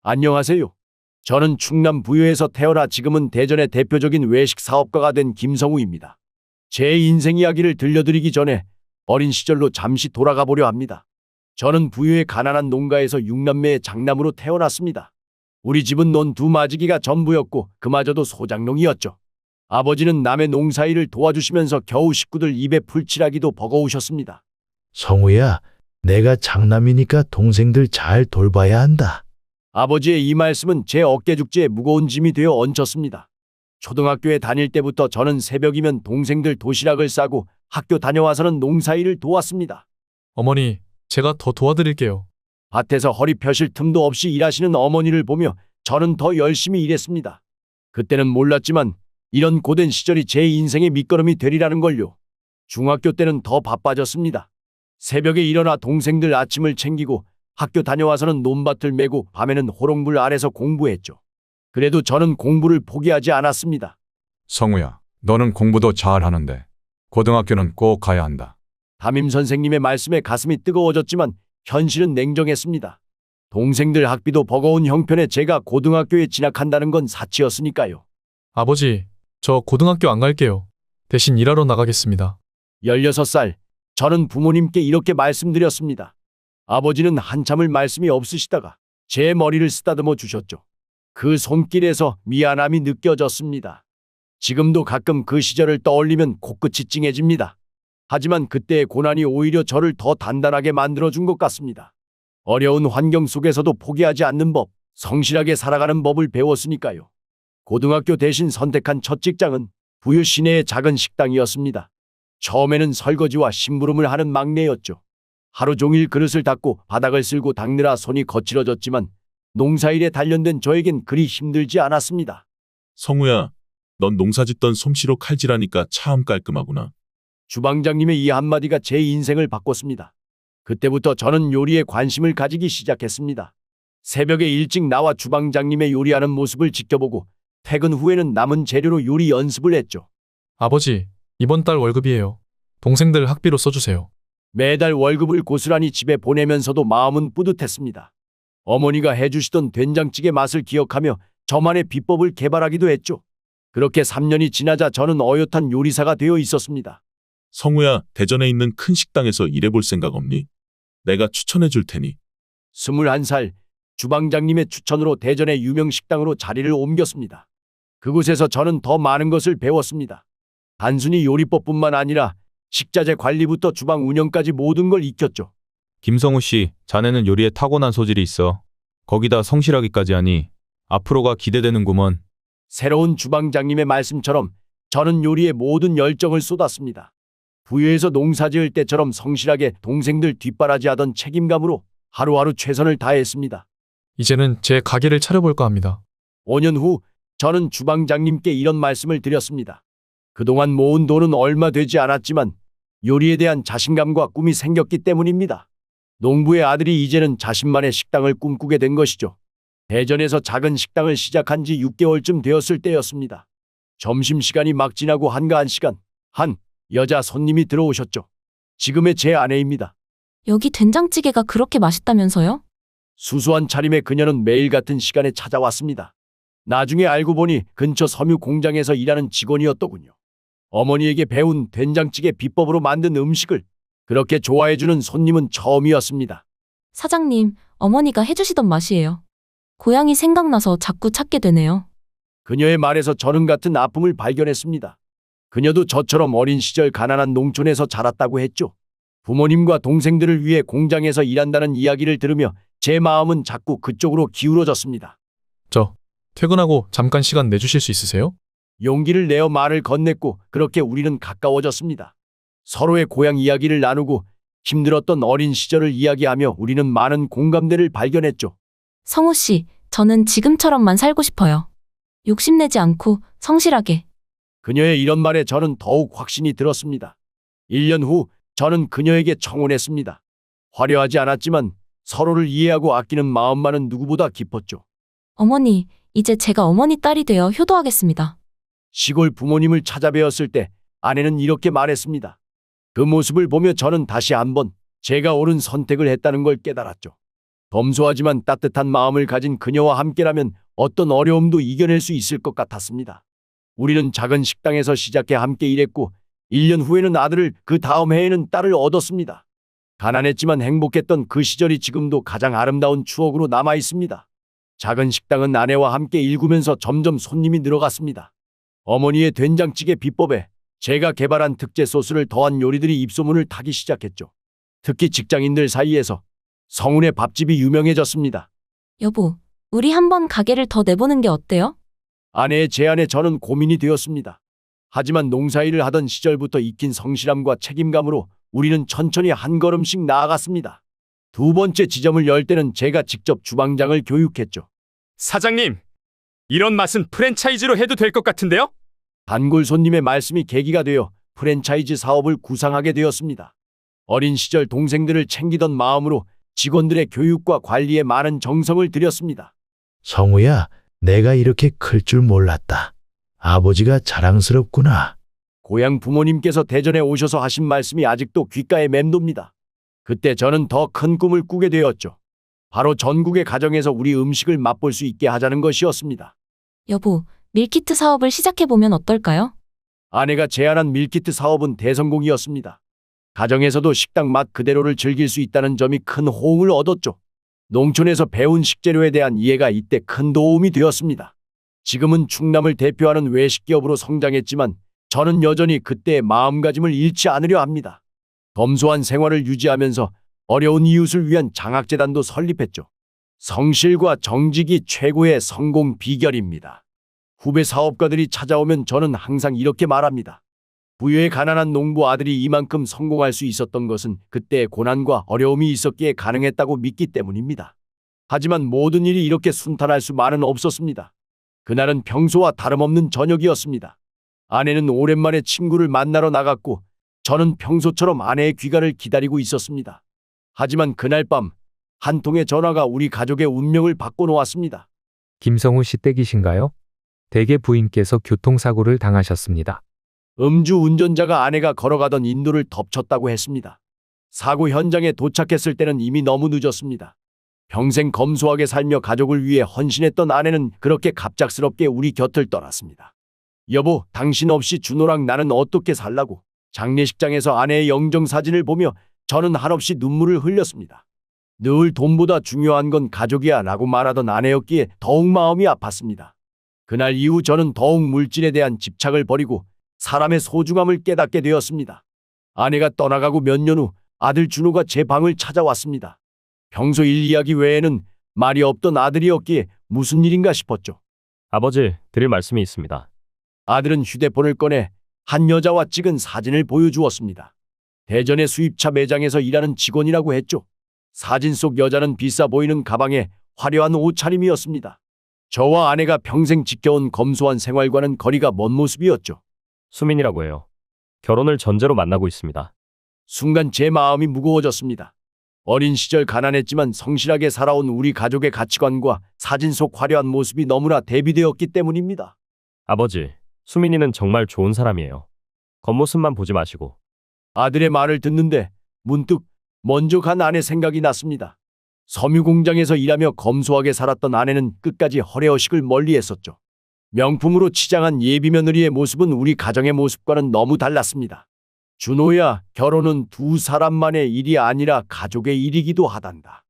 안녕하세요. 저는 충남 부여에서 태어나 지금은 대전의 대표적인 외식 사업가가 된 김성우입니다. 제 인생 이야기를 들려드리기 전에 어린 시절로 잠시 돌아가 보려 합니다. 저는 부여의 가난한 농가에서 6남매의 장남으로 태어났습니다. 우리 집은 논 두 마지기가 전부였고 그마저도 소작농이었죠. 아버지는 남의 농사일을 도와주시면서 겨우 식구들 입에 풀칠하기도 버거우셨습니다. 성우야, 내가 장남이니까 동생들 잘 돌봐야 한다. 아버지의 이 말씀은 제 어깨죽지에 무거운 짐이 되어 얹혔습니다. 초등학교에 다닐 때부터 저는 새벽이면 동생들 도시락을 싸고 학교 다녀와서는 농사일을 도왔습니다. 어머니, 제가 더 도와드릴게요. 밭에서 허리 펴실 틈도 없이 일하시는 어머니를 보며 저는 더 열심히 일했습니다. 그때는 몰랐지만 이런 고된 시절이 제 인생의 밑거름이 되리라는 걸요. 중학교 때는 더 바빠졌습니다. 새벽에 일어나 동생들 아침을 챙기고 학교 다녀와서는 논밭을 메고 밤에는 호롱불 아래서 공부했죠. 그래도 저는 공부를 포기하지 않았습니다. 성우야, 너는 공부도 잘하는데 고등학교는 꼭 가야 한다. 담임 선생님의 말씀에 가슴이 뜨거워졌지만 현실은 냉정했습니다. 동생들 학비도 버거운 형편에 제가 고등학교에 진학한다는 건 사치였으니까요. 아버지, 저 고등학교 안 갈게요. 대신 일하러 나가겠습니다. 16살, 저는 부모님께 이렇게 말씀드렸습니다. 아버지는 한참을 말씀이 없으시다가 제 머리를 쓰다듬어 주셨죠. 그 손길에서 미안함이 느껴졌습니다. 지금도 가끔 그 시절을 떠올리면 코끝이 찡해집니다. 하지만 그때의 고난이 오히려 저를 더 단단하게 만들어준 것 같습니다. 어려운 환경 속에서도 포기하지 않는 법, 성실하게 살아가는 법을 배웠으니까요. 고등학교 대신 선택한 첫 직장은 부유 시내의 작은 식당이었습니다. 처음에는 설거지와 심부름을 하는 막내였죠. 하루 종일 그릇을 닦고 바닥을 쓸고 닦느라 손이 거칠어졌지만 농사일에 단련된 저에겐 그리 힘들지 않았습니다. 성우야, 넌 농사짓던 솜씨로 칼질하니까 참 깔끔하구나. 주방장님의 이 한마디가 제 인생을 바꿨습니다. 그때부터 저는 요리에 관심을 가지기 시작했습니다. 새벽에 일찍 나와 주방장님의 요리하는 모습을 지켜보고 퇴근 후에는 남은 재료로 요리 연습을 했죠. 아버지, 이번 달 월급이에요. 동생들 학비로 써주세요. 매달 월급을 고스란히 집에 보내면서도 마음은 뿌듯했습니다. 어머니가 해주시던 된장찌개 맛을 기억하며 저만의 비법을 개발하기도 했죠. 그렇게 3년이 지나자 저는 어엿한 요리사가 되어 있었습니다. 성우야, 대전에 있는 큰 식당에서 일해볼 생각 없니? 내가 추천해 줄 테니. 21살, 주방장님의 추천으로 대전의 유명 식당으로 자리를 옮겼습니다. 그곳에서 저는 더 많은 것을 배웠습니다. 단순히 요리법뿐만 아니라 식자재 관리부터 주방 운영까지 모든 걸 익혔죠. 김성우 씨, 자네는 요리에 타고난 소질이 있어. 거기다 성실하기까지 하니 앞으로가 기대되는구먼. 새로운 주방장님의 말씀처럼 저는 요리에 모든 열정을 쏟았습니다. 부여에서 농사 지을 때처럼 성실하게 동생들 뒷바라지하던 책임감으로 하루하루 최선을 다했습니다. 이제는 제 가게를 차려볼까 합니다. 5년 후 저는 주방장님께 이런 말씀을 드렸습니다. 그동안 모은 돈은 얼마 되지 않았지만 요리에 대한 자신감과 꿈이 생겼기 때문입니다. 농부의 아들이 이제는 자신만의 식당을 꿈꾸게 된 것이죠. 대전에서 작은 식당을 시작한 지 6개월쯤 되었을 때였습니다. 점심시간이 막 지나고 한가한 시간, 한 여자 손님이 들어오셨죠. 지금의 제 아내입니다. 여기 된장찌개가 그렇게 맛있다면서요? 수수한 차림의 그녀는 매일 같은 시간에 찾아왔습니다. 나중에 알고 보니 근처 섬유 공장에서 일하는 직원이었더군요. 어머니에게 배운 된장찌개 비법으로 만든 음식을 그렇게 좋아해주는 손님은 처음이었습니다. 사장님, 어머니가 해주시던 맛이에요. 고향이 생각나서 자꾸 찾게 되네요. 그녀의 말에서 저는 같은 아픔을 발견했습니다. 그녀도 저처럼 어린 시절 가난한 농촌에서 자랐다고 했죠. 부모님과 동생들을 위해 공장에서 일한다는 이야기를 들으며 제 마음은 자꾸 그쪽으로 기울어졌습니다. 저, 퇴근하고 잠깐 시간 내주실 수 있으세요? 용기를 내어 말을 건넸고 그렇게 우리는 가까워졌습니다. 서로의 고향 이야기를 나누고 힘들었던 어린 시절을 이야기하며 우리는 많은 공감대를 발견했죠. 성우 씨, 저는 지금처럼만 살고 싶어요. 욕심내지 않고 성실하게. 그녀의 이런 말에 저는 더욱 확신이 들었습니다. 1년 후 저는 그녀에게 청혼했습니다. 화려하지 않았지만 서로를 이해하고 아끼는 마음만은 누구보다 깊었죠. 어머니, 이제 제가 어머니 딸이 되어 효도하겠습니다. 시골 부모님을 찾아뵈었을 때 아내는 이렇게 말했습니다. 그 모습을 보며 저는 다시 한번 제가 옳은 선택을 했다는 걸 깨달았죠. 검소하지만 따뜻한 마음을 가진 그녀와 함께라면 어떤 어려움도 이겨낼 수 있을 것 같았습니다. 우리는 작은 식당에서 시작해 함께 일했고 1년 후에는 아들을, 그 다음 해에는 딸을 얻었습니다. 가난했지만 행복했던 그 시절이 지금도 가장 아름다운 추억으로 남아 있습니다. 작은 식당은 아내와 함께 일구면서 점점 손님이 늘어갔습니다. 어머니의 된장찌개 비법에 제가 개발한 특제 소스를 더한 요리들이 입소문을 타기 시작했죠. 특히 직장인들 사이에서 성운의 밥집이 유명해졌습니다. 여보, 우리 한번 가게를 더 내보는 게 어때요? 아내의 제안에 저는 고민이 되었습니다. 하지만 농사일을 하던 시절부터 익힌 성실함과 책임감으로 우리는 천천히 한 걸음씩 나아갔습니다. 두 번째 지점을 열 때는 제가 직접 주방장을 교육했죠. 사장님, 이런 맛은 프랜차이즈로 해도 될 것 같은데요? 단골 손님의 말씀이 계기가 되어 프랜차이즈 사업을 구상하게 되었습니다. 어린 시절 동생들을 챙기던 마음으로 직원들의 교육과 관리에 많은 정성을 들였습니다. 성우야, 내가 이렇게 클 줄 몰랐다. 아버지가 자랑스럽구나. 고향 부모님께서 대전에 오셔서 하신 말씀이 아직도 귓가에 맴돕니다. 그때 저는 더 큰 꿈을 꾸게 되었죠. 바로 전국의 가정에서 우리 음식을 맛볼 수 있게 하자는 것이었습니다. 여보, 밀키트 사업을 시작해보면 어떨까요? 아내가 제안한 밀키트 사업은 대성공이었습니다. 가정에서도 식당 맛 그대로를 즐길 수 있다는 점이 큰 호응을 얻었죠. 농촌에서 배운 식재료에 대한 이해가 이때 큰 도움이 되었습니다. 지금은 충남을 대표하는 외식기업으로 성장했지만 저는 여전히 그때의 마음가짐을 잃지 않으려 합니다. 검소한 생활을 유지하면서 어려운 이웃을 위한 장학재단도 설립했죠. 성실과 정직이 최고의 성공 비결입니다. 후배 사업가들이 찾아오면 저는 항상 이렇게 말합니다. 부유에 가난한 농부 아들이 이만큼 성공할 수 있었던 것은 그때의 고난과 어려움이 있었기에 가능했다고 믿기 때문입니다. 하지만 모든 일이 이렇게 순탄할 수만은 없었습니다. 그날은 평소와 다름없는 저녁이었습니다. 아내는 오랜만에 친구를 만나러 나갔고 저는 평소처럼 아내의 귀가를 기다리고 있었습니다. 하지만 그날 밤 한 통의 전화가 우리 가족의 운명을 바꿔놓았습니다. 김성우 씨 댁이신가요? 댁의 부인께서 교통사고를 당하셨습니다. 음주 운전자가 아내가 걸어가던 인도를 덮쳤다고 했습니다. 사고 현장에 도착했을 때는 이미 너무 늦었습니다. 평생 검소하게 살며 가족을 위해 헌신했던 아내는 그렇게 갑작스럽게 우리 곁을 떠났습니다. 여보, 당신 없이 준호랑 나는 어떻게 살라고. 장례식장에서 아내의 영정사진을 보며 저는 한없이 눈물을 흘렸습니다. 늘 돈보다 중요한 건 가족이야 라고 말하던 아내였기에 더욱 마음이 아팠습니다. 그날 이후 저는 더욱 물질에 대한 집착을 버리고 사람의 소중함을 깨닫게 되었습니다. 아내가 떠나가고 몇 년 후 아들 준호가 제 방을 찾아왔습니다. 평소 일 이야기 외에는 말이 없던 아들이었기에 무슨 일인가 싶었죠. 아버지, 드릴 말씀이 있습니다. 아들은 휴대폰을 꺼내 한 여자와 찍은 사진을 보여주었습니다. 대전의 수입차 매장에서 일하는 직원이라고 했죠. 사진 속 여자는 비싸 보이는 가방에 화려한 옷차림이었습니다. 저와 아내가 평생 지켜온 검소한 생활과는 거리가 먼 모습이었죠. 수민이라고 해요. 결혼을 전제로 만나고 있습니다. 순간 제 마음이 무거워졌습니다. 어린 시절 가난했지만 성실하게 살아온 우리 가족의 가치관과 사진 속 화려한 모습이 너무나 대비되었기 때문입니다. 아버지, 수민이는 정말 좋은 사람이에요. 겉모습만 보지 마시고. 아들의 말을 듣는데 문득 먼저 간 아내 생각이 났습니다. 섬유 공장에서 일하며 검소하게 살았던 아내는 끝까지 허례허식을 멀리했었죠. 명품으로 치장한 예비 며느리의 모습은 우리 가정의 모습과는 너무 달랐습니다. 준호야, 결혼은 두 사람만의 일이 아니라 가족의 일이기도 하단다.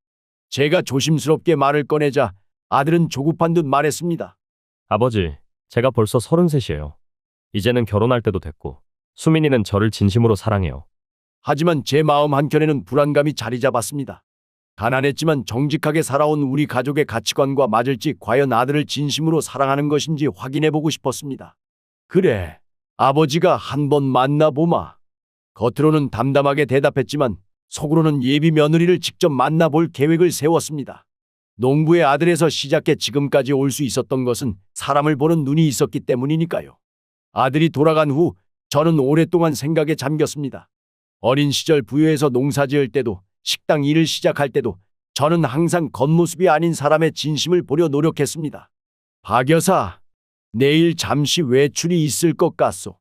제가 조심스럽게 말을 꺼내자 아들은 조급한 듯 말했습니다. 아버지, 제가 벌써 33이에요. 이제는 결혼할 때도 됐고, 수민이는 저를 진심으로 사랑해요. 하지만 제 마음 한켠에는 불안감이 자리 잡았습니다. 가난했지만 정직하게 살아온 우리 가족의 가치관과 맞을지, 과연 아들을 진심으로 사랑하는 것인지 확인해보고 싶었습니다. 그래, 아버지가 한번 만나보마. 겉으로는 담담하게 대답했지만 속으로는 예비 며느리를 직접 만나볼 계획을 세웠습니다. 농부의 아들에서 시작해 지금까지 올 수 있었던 것은 사람을 보는 눈이 있었기 때문이니까요. 아들이 돌아간 후 저는 오랫동안 생각에 잠겼습니다. 어린 시절 부여에서 농사 지을 때도, 식당 일을 시작할 때도 저는 항상 겉모습이 아닌 사람의 진심을 보려 노력했습니다. 박 여사, 내일 잠시 외출이 있을 것 같소.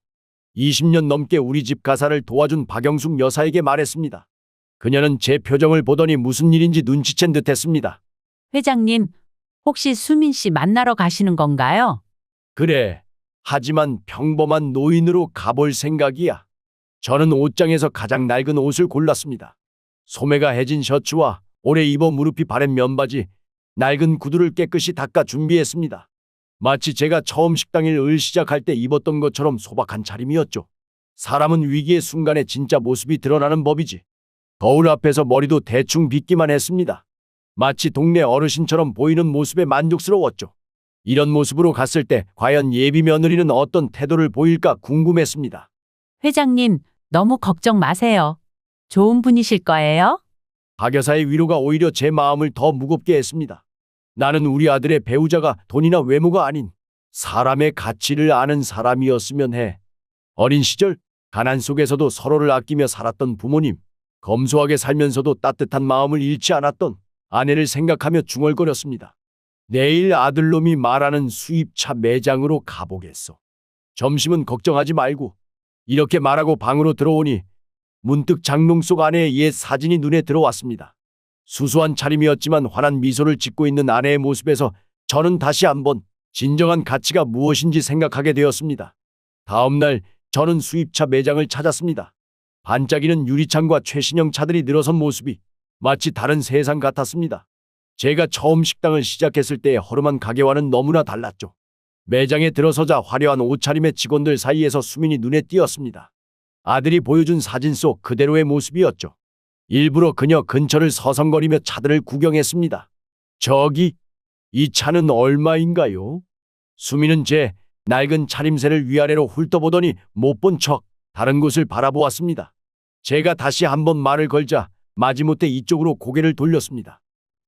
20년 넘게 우리 집 가사를 도와준 박영숙 여사에게 말했습니다. 그녀는 제 표정을 보더니 무슨 일인지 눈치챈 듯했습니다. 회장님, 혹시 수민 씨 만나러 가시는 건가요? 그래. 하지만 평범한 노인으로 가볼 생각이야. 저는 옷장에서 가장 낡은 옷을 골랐습니다. 소매가 해진 셔츠와 오래 입어 무릎이 바랜 면바지, 낡은 구두를 깨끗이 닦아 준비했습니다. 마치 제가 처음 식당일 시작할 때 입었던 것처럼 소박한 차림이었죠. 사람은 위기의 순간에 진짜 모습이 드러나는 법이지. 거울 앞에서 머리도 대충 빗기만 했습니다. 마치 동네 어르신처럼 보이는 모습에 만족스러웠죠. 이런 모습으로 갔을 때 과연 예비 며느리는 어떤 태도를 보일까 궁금했습니다. 회장님, 너무 걱정 마세요. 좋은 분이실 거예요. 박 여사의 위로가 오히려 제 마음을 더 무겁게 했습니다. 나는 우리 아들의 배우자가 돈이나 외모가 아닌 사람의 가치를 아는 사람이었으면 해. 어린 시절 가난 속에서도 서로를 아끼며 살았던 부모님, 검소하게 살면서도 따뜻한 마음을 잃지 않았던 아내를 생각하며 중얼거렸습니다. 내일 아들놈이 말하는 수입차 매장으로 가보겠어. 점심은 걱정하지 말고. 이렇게 말하고 방으로 들어오니 문득 장롱 속 아내의 옛 사진이 눈에 들어왔습니다. 수수한 차림이었지만 환한 미소를 짓고 있는 아내의 모습에서 저는 다시 한번 진정한 가치가 무엇인지 생각하게 되었습니다. 다음 날 저는 수입차 매장을 찾았습니다. 반짝이는 유리창과 최신형 차들이 늘어선 모습이 마치 다른 세상 같았습니다. 제가 처음 식당을 시작했을 때의 허름한 가게와는 너무나 달랐죠. 매장에 들어서자 화려한 옷차림의 직원들 사이에서 수민이 눈에 띄었습니다. 아들이 보여준 사진 속 그대로의 모습이었죠. 일부러 그녀 근처를 서성거리며 차들을 구경했습니다. 저기, 이 차는 얼마인가요? 수민은 제 낡은 차림새를 위아래로 훑어보더니 못 본 척 다른 곳을 바라보았습니다. 제가 다시 한번 말을 걸자 마지못해 이쪽으로 고개를 돌렸습니다.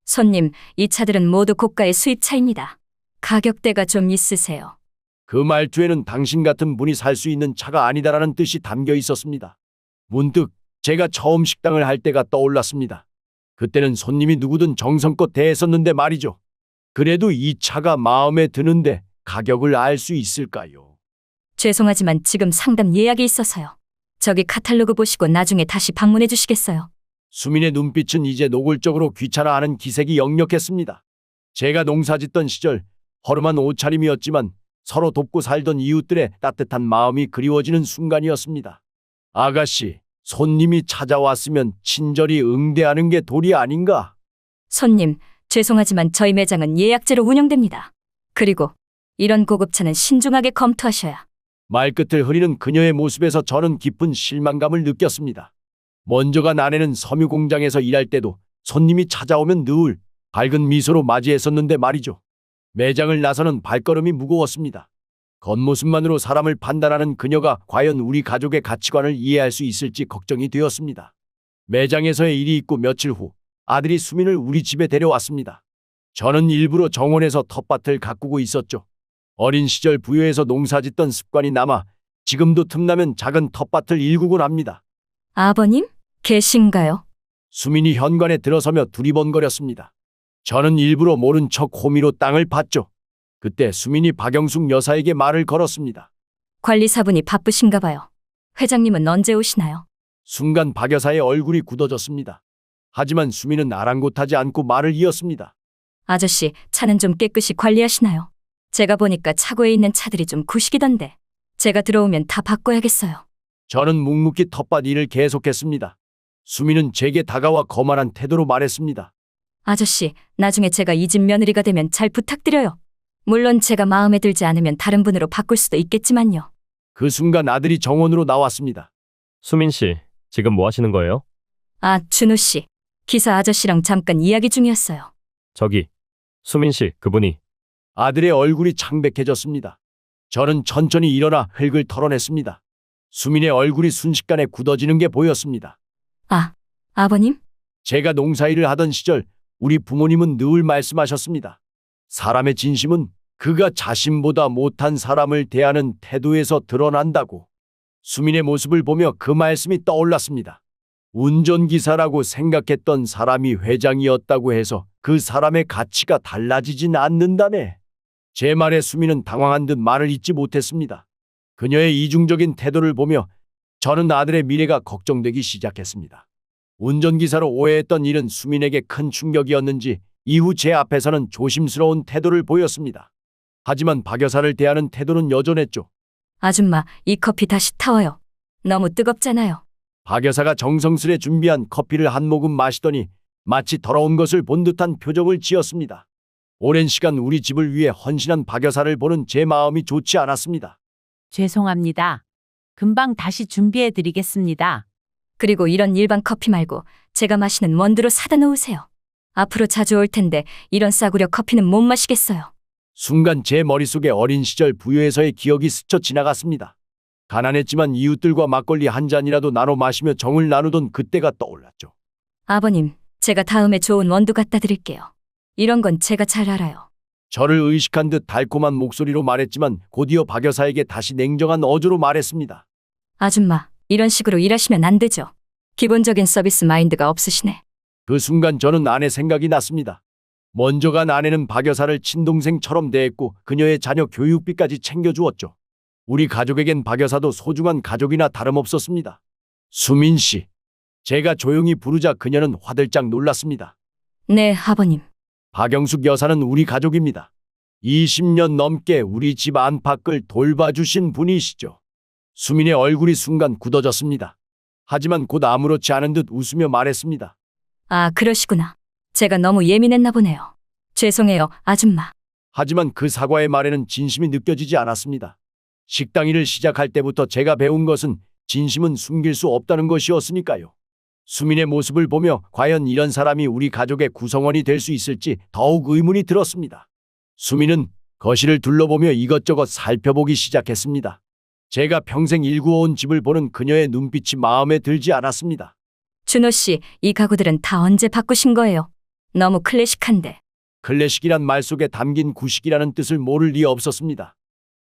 손님, 이 차들은 모두 고가의 수입차입니다. 가격대가 좀 있으세요. 그 말투에는 당신 같은 분이 살 수 있는 차가 아니다라는 뜻이 담겨 있었습니다. 문득 제가 처음 식당을 할 때가 떠올랐습니다. 그때는 손님이 누구든 정성껏 대했었는데 말이죠. 그래도 이 차가 마음에 드는데 가격을 알 수 있을까요? 죄송하지만 지금 상담 예약이 있어서요. 저기 카탈로그 보시고 나중에 다시 방문해 주시겠어요? 수민의 눈빛은 이제 노골적으로 귀찮아하는 기색이 역력했습니다. 제가 농사짓던 시절 허름한 옷차림이었지만 서로 돕고 살던 이웃들의 따뜻한 마음이 그리워지는 순간이었습니다. 아가씨, 손님이 찾아왔으면 친절히 응대하는 게 도리 아닌가? 손님, 죄송하지만 저희 매장은 예약제로 운영됩니다. 그리고 이런 고급차는 신중하게 검토하셔야. 말끝을 흐리는 그녀의 모습에서 저는 깊은 실망감을 느꼈습니다. 먼저 간 아내는 섬유 공장에서 일할 때도 손님이 찾아오면 늘 밝은 미소로 맞이했었는데 말이죠. 매장을 나서는 발걸음이 무거웠습니다. 겉모습만으로 사람을 판단하는 그녀가 과연 우리 가족의 가치관을 이해할 수 있을지 걱정이 되었습니다. 매장에서의 일이 있고 며칠 후 아들이 수민을 우리 집에 데려왔습니다. 저는 일부러 정원에서 텃밭을 가꾸고 있었죠. 어린 시절 부여에서 농사짓던 습관이 남아 지금도 틈나면 작은 텃밭을 일구곤 합니다. 아버님? 계신가요? 수민이 현관에 들어서며 두리번거렸습니다. 저는 일부러 모른 척 호미로 땅을 봤죠. 그때 수민이 박영숙 여사에게 말을 걸었습니다. 관리사분이 바쁘신가 봐요. 회장님은 언제 오시나요? 순간 박 여사의 얼굴이 굳어졌습니다. 하지만 수민은 아랑곳하지 않고 말을 이었습니다. 아저씨, 차는 좀 깨끗이 관리하시나요? 제가 보니까 차고에 있는 차들이 좀 구식이던데. 제가 들어오면 다 바꿔야겠어요. 저는 묵묵히 텃밭 일을 계속했습니다. 수민은 제게 다가와 거만한 태도로 말했습니다. 아저씨, 나중에 제가 이 집 며느리가 되면 잘 부탁드려요. 물론 제가 마음에 들지 않으면 다른 분으로 바꿀 수도 있겠지만요. 그 순간 아들이 정원으로 나왔습니다. 수민 씨, 지금 뭐 하시는 거예요? 아, 준호 씨. 기사 아저씨랑 잠깐 이야기 중이었어요. 저기, 수민 씨, 그분이. 아들의 얼굴이 창백해졌습니다. 저는 천천히 일어나 흙을 털어냈습니다. 수민의 얼굴이 순식간에 굳어지는 게 보였습니다. 아, 아버님? 제가 농사일을 하던 시절 우리 부모님은 늘 말씀하셨습니다. 사람의 진심은 그가 자신보다 못한 사람을 대하는 태도에서 드러난다고. 수민의 모습을 보며 그 말씀이 떠올랐습니다. 운전기사라고 생각했던 사람이 회장이었다고 해서 그 사람의 가치가 달라지진 않는다네. 제 말에 수민은 당황한 듯 말을 잇지 못했습니다. 그녀의 이중적인 태도를 보며 저는 아들의 미래가 걱정되기 시작했습니다. 운전기사로 오해했던 일은 수민에게 큰 충격이었는지 이후 제 앞에서는 조심스러운 태도를 보였습니다. 하지만 박 여사를 대하는 태도는 여전했죠. 아줌마, 이 커피 다시 타워요. 너무 뜨겁잖아요. 박 여사가 정성스레 준비한 커피를 한 모금 마시더니 마치 더러운 것을 본 듯한 표정을 지었습니다. 오랜 시간 우리 집을 위해 헌신한 박 여사를 보는 제 마음이 좋지 않았습니다. 죄송합니다. 금방 다시 준비해 드리겠습니다. 그리고 이런 일반 커피 말고 제가 마시는 원두로 사다 놓으세요. 앞으로 자주 올 텐데 이런 싸구려 커피는 못 마시겠어요. 순간 제 머릿속에 어린 시절 부여에서의 기억이 스쳐 지나갔습니다. 가난했지만 이웃들과 막걸리 한 잔이라도 나눠 마시며 정을 나누던 그때가 떠올랐죠. 아버님, 제가 다음에 좋은 원두 갖다 드릴게요. 이런 건 제가 잘 알아요. 저를 의식한 듯 달콤한 목소리로 말했지만 곧이어 박 여사에게 다시 냉정한 어조로 말했습니다. 아줌마, 이런 식으로 일하시면 안 되죠. 기본적인 서비스 마인드가 없으시네. 그 순간 저는 아내 생각이 났습니다. 먼저 간 아내는 박 여사를 친동생처럼 대했고 그녀의 자녀 교육비까지 챙겨주었죠. 우리 가족에겐 박 여사도 소중한 가족이나 다름없었습니다. 수민 씨. 제가 조용히 부르자 그녀는 화들짝 놀랐습니다. 네, 아버님. 박영숙 여사는 우리 가족입니다. 20년 넘게 우리 집 안팎을 돌봐주신 분이시죠. 수민의 얼굴이 순간 굳어졌습니다. 하지만 곧 아무렇지 않은 듯 웃으며 말했습니다. 아, 그러시구나. 제가 너무 예민했나 보네요. 죄송해요, 아줌마. 하지만 그 사과의 말에는 진심이 느껴지지 않았습니다. 식당 일을 시작할 때부터 제가 배운 것은 진심은 숨길 수 없다는 것이었으니까요. 수민의 모습을 보며 과연 이런 사람이 우리 가족의 구성원이 될 수 있을지 더욱 의문이 들었습니다. 수민은 거실을 둘러보며 이것저것 살펴보기 시작했습니다. 제가 평생 일구어온 집을 보는 그녀의 눈빛이 마음에 들지 않았습니다. 준호 씨, 이 가구들은 다 언제 바꾸신 거예요? 너무 클래식한데. 클래식이란 말 속에 담긴 구식이라는 뜻을 모를 리 없었습니다.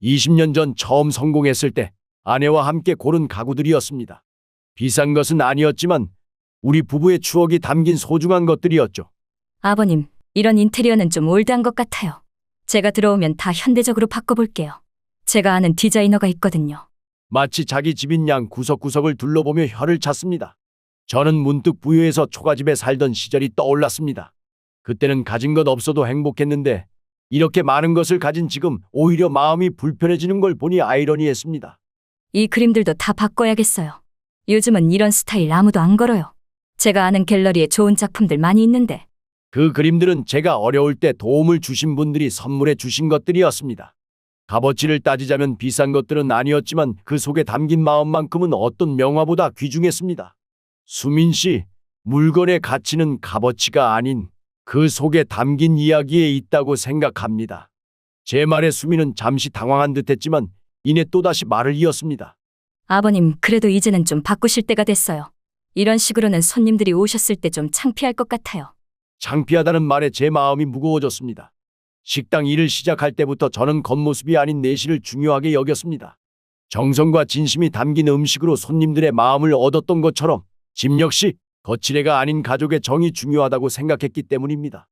20년 전 처음 성공했을 때 아내와 함께 고른 가구들이었습니다. 비싼 것은 아니었지만 우리 부부의 추억이 담긴 소중한 것들이었죠. 아버님, 이런 인테리어는 좀 올드한 것 같아요. 제가 들어오면 다 현대적으로 바꿔볼게요. 제가 아는 디자이너가 있거든요. 마치 자기 집인 양 구석구석을 둘러보며 혀를 찼습니다. 저는 문득 부여에서 초가집에 살던 시절이 떠올랐습니다. 그때는 가진 것 없어도 행복했는데 이렇게 많은 것을 가진 지금 오히려 마음이 불편해지는 걸 보니 아이러니했습니다. 이 그림들도 다 바꿔야겠어요. 요즘은 이런 스타일 아무도 안 걸어요. 제가 아는 갤러리에 좋은 작품들 많이 있는데. 그 그림들은 제가 어려울 때 도움을 주신 분들이 선물해 주신 것들이었습니다. 값어치를 따지자면 비싼 것들은 아니었지만 그 속에 담긴 마음만큼은 어떤 명화보다 귀중했습니다. 수민 씨, 물건의 가치는 값어치가 아닌 그 속에 담긴 이야기에 있다고 생각합니다. 제 말에 수민은 잠시 당황한 듯했지만 이내 또다시 말을 이었습니다. 아버님, 그래도 이제는 좀 바꾸실 때가 됐어요. 이런 식으로는 손님들이 오셨을 때 좀 창피할 것 같아요. 창피하다는 말에 제 마음이 무거워졌습니다. 식당 일을 시작할 때부터 저는 겉모습이 아닌 내실을 중요하게 여겼습니다. 정성과 진심이 담긴 음식으로 손님들의 마음을 얻었던 것처럼 집 역시 거칠애가 아닌 가족의 정이 중요하다고 생각했기 때문입니다.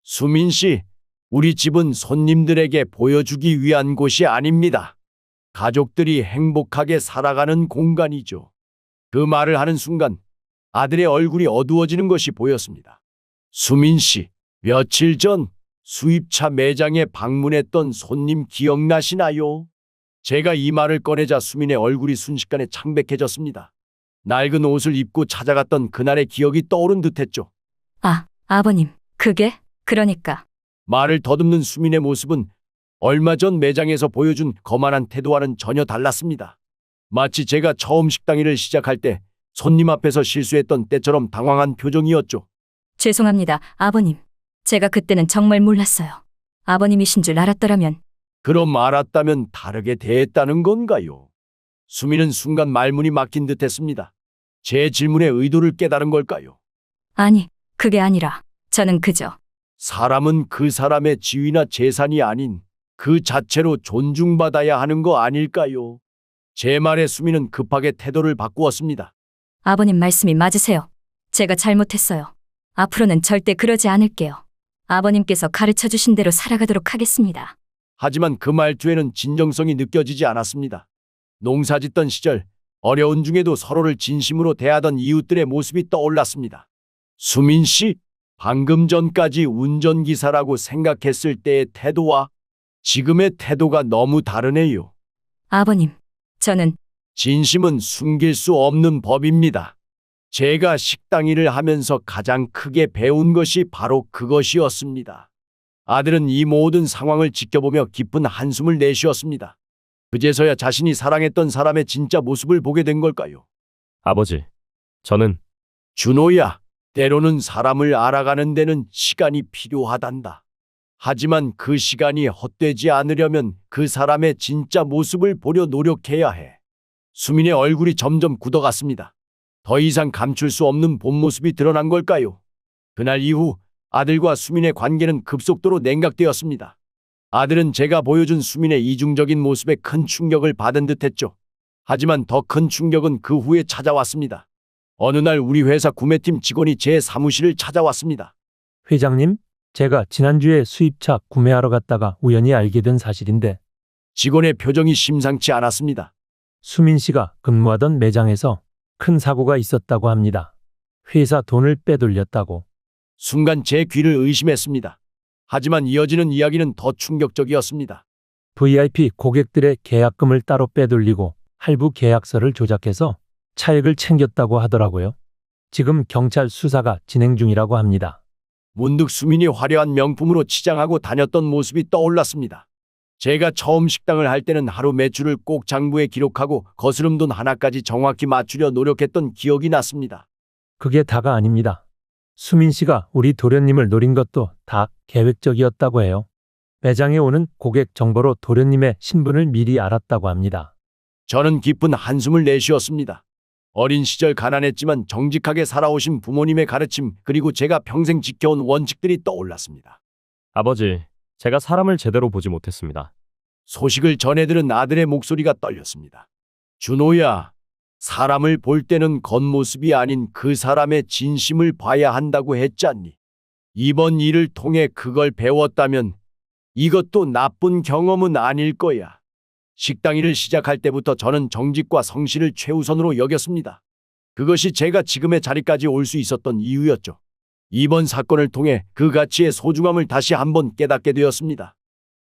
수민 씨, 우리 집은 손님들에게 보여주기 위한 곳이 아닙니다. 가족들이 행복하게 살아가는 공간이죠. 그 말을 하는 순간 아들의 얼굴이 어두워지는 것이 보였습니다. 수민 씨, 며칠 전 수입차 매장에 방문했던 손님 기억나시나요? 제가 이 말을 꺼내자 수민의 얼굴이 순식간에 창백해졌습니다. 낡은 옷을 입고 찾아갔던 그날의 기억이 떠오른 듯했죠. 아, 아버님, 그게? 그러니까. 말을 더듬는 수민의 모습은 얼마 전 매장에서 보여준 거만한 태도와는 전혀 달랐습니다. 마치 제가 처음 식당 일을 시작할 때 손님 앞에서 실수했던 때처럼 당황한 표정이었죠. 죄송합니다, 아버님. 제가 그때는 정말 몰랐어요. 아버님이신 줄 알았더라면. 그럼 알았다면 다르게 대했다는 건가요? 수민은 순간 말문이 막힌 듯했습니다. 제 질문의 의도를 깨달은 걸까요? 아니, 그게 아니라 저는 그저 사람은 그 사람의 지위나 재산이 아닌 그 자체로 존중받아야 하는 거 아닐까요? 제 말에 수민은 급하게 태도를 바꾸었습니다. 아버님 말씀이 맞으세요. 제가 잘못했어요. 앞으로는 절대 그러지 않을게요. 아버님께서 가르쳐 주신 대로 살아가도록 하겠습니다. 하지만 그 말투에는 진정성이 느껴지지 않았습니다. 농사짓던 시절 어려운 중에도 서로를 진심으로 대하던 이웃들의 모습이 떠올랐습니다. 수민 씨, 방금 전까지 운전기사라고 생각했을 때의 태도와 지금의 태도가 너무 다르네요. 아버님, 저는 진심은 숨길 수 없는 법입니다. 제가 식당 일을 하면서 가장 크게 배운 것이 바로 그것이었습니다. 아들은 이 모든 상황을 지켜보며 깊은 한숨을 내쉬었습니다. 그제서야 자신이 사랑했던 사람의 진짜 모습을 보게 된 걸까요? 아버지, 저는 준호야, 때로는 사람을 알아가는 데는 시간이 필요하단다. 하지만 그 시간이 헛되지 않으려면 그 사람의 진짜 모습을 보려 노력해야 해. 수민의 얼굴이 점점 굳어갔습니다. 더 이상 감출 수 없는 본 모습이 드러난 걸까요? 그날 이후 아들과 수민의 관계는 급속도로 냉각되었습니다. 아들은 제가 보여준 수민의 이중적인 모습에 큰 충격을 받은 듯했죠. 하지만 더 큰 충격은 그 후에 찾아왔습니다. 어느 날 우리 회사 구매팀 직원이 제 사무실을 찾아왔습니다. 회장님, 제가 지난주에 수입차 구매하러 갔다가 우연히 알게 된 사실인데 직원의 표정이 심상치 않았습니다. 수민 씨가 근무하던 매장에서 큰 사고가 있었다고 합니다. 회사 돈을 빼돌렸다고. 순간 제 귀를 의심했습니다. 하지만 이어지는 이야기는 더 충격적이었습니다. VIP 고객들의 계약금을 따로 빼돌리고 할부 계약서를 조작해서 차액을 챙겼다고 하더라고요. 지금 경찰 수사가 진행 중이라고 합니다. 문득 수민이 화려한 명품으로 치장하고 다녔던 모습이 떠올랐습니다. 제가 처음 식당을 할 때는 하루 매출을 꼭 장부에 기록하고 거스름돈 하나까지 정확히 맞추려 노력했던 기억이 났습니다. 그게 다가 아닙니다. 수민 씨가 우리 도련님을 노린 것도 다 계획적이었다고 해요. 매장에 오는 고객 정보로 도련님의 신분을 미리 알았다고 합니다. 저는 깊은 한숨을 내쉬었습니다. 어린 시절 가난했지만 정직하게 살아오신 부모님의 가르침 그리고 제가 평생 지켜온 원칙들이 떠올랐습니다. 아버지, 제가 사람을 제대로 보지 못했습니다. 소식을 전해 들은 아들의 목소리가 떨렸습니다. 준호야, 사람을 볼 때는 겉모습이 아닌 그 사람의 진심을 봐야 한다고 했잖니. 이번 일을 통해 그걸 배웠다면 이것도 나쁜 경험은 아닐 거야. 식당 일을 시작할 때부터 저는 정직과 성실을 최우선으로 여겼습니다. 그것이 제가 지금의 자리까지 올 수 있었던 이유였죠. 이번 사건을 통해 그 가치의 소중함을 다시 한번 깨닫게 되었습니다.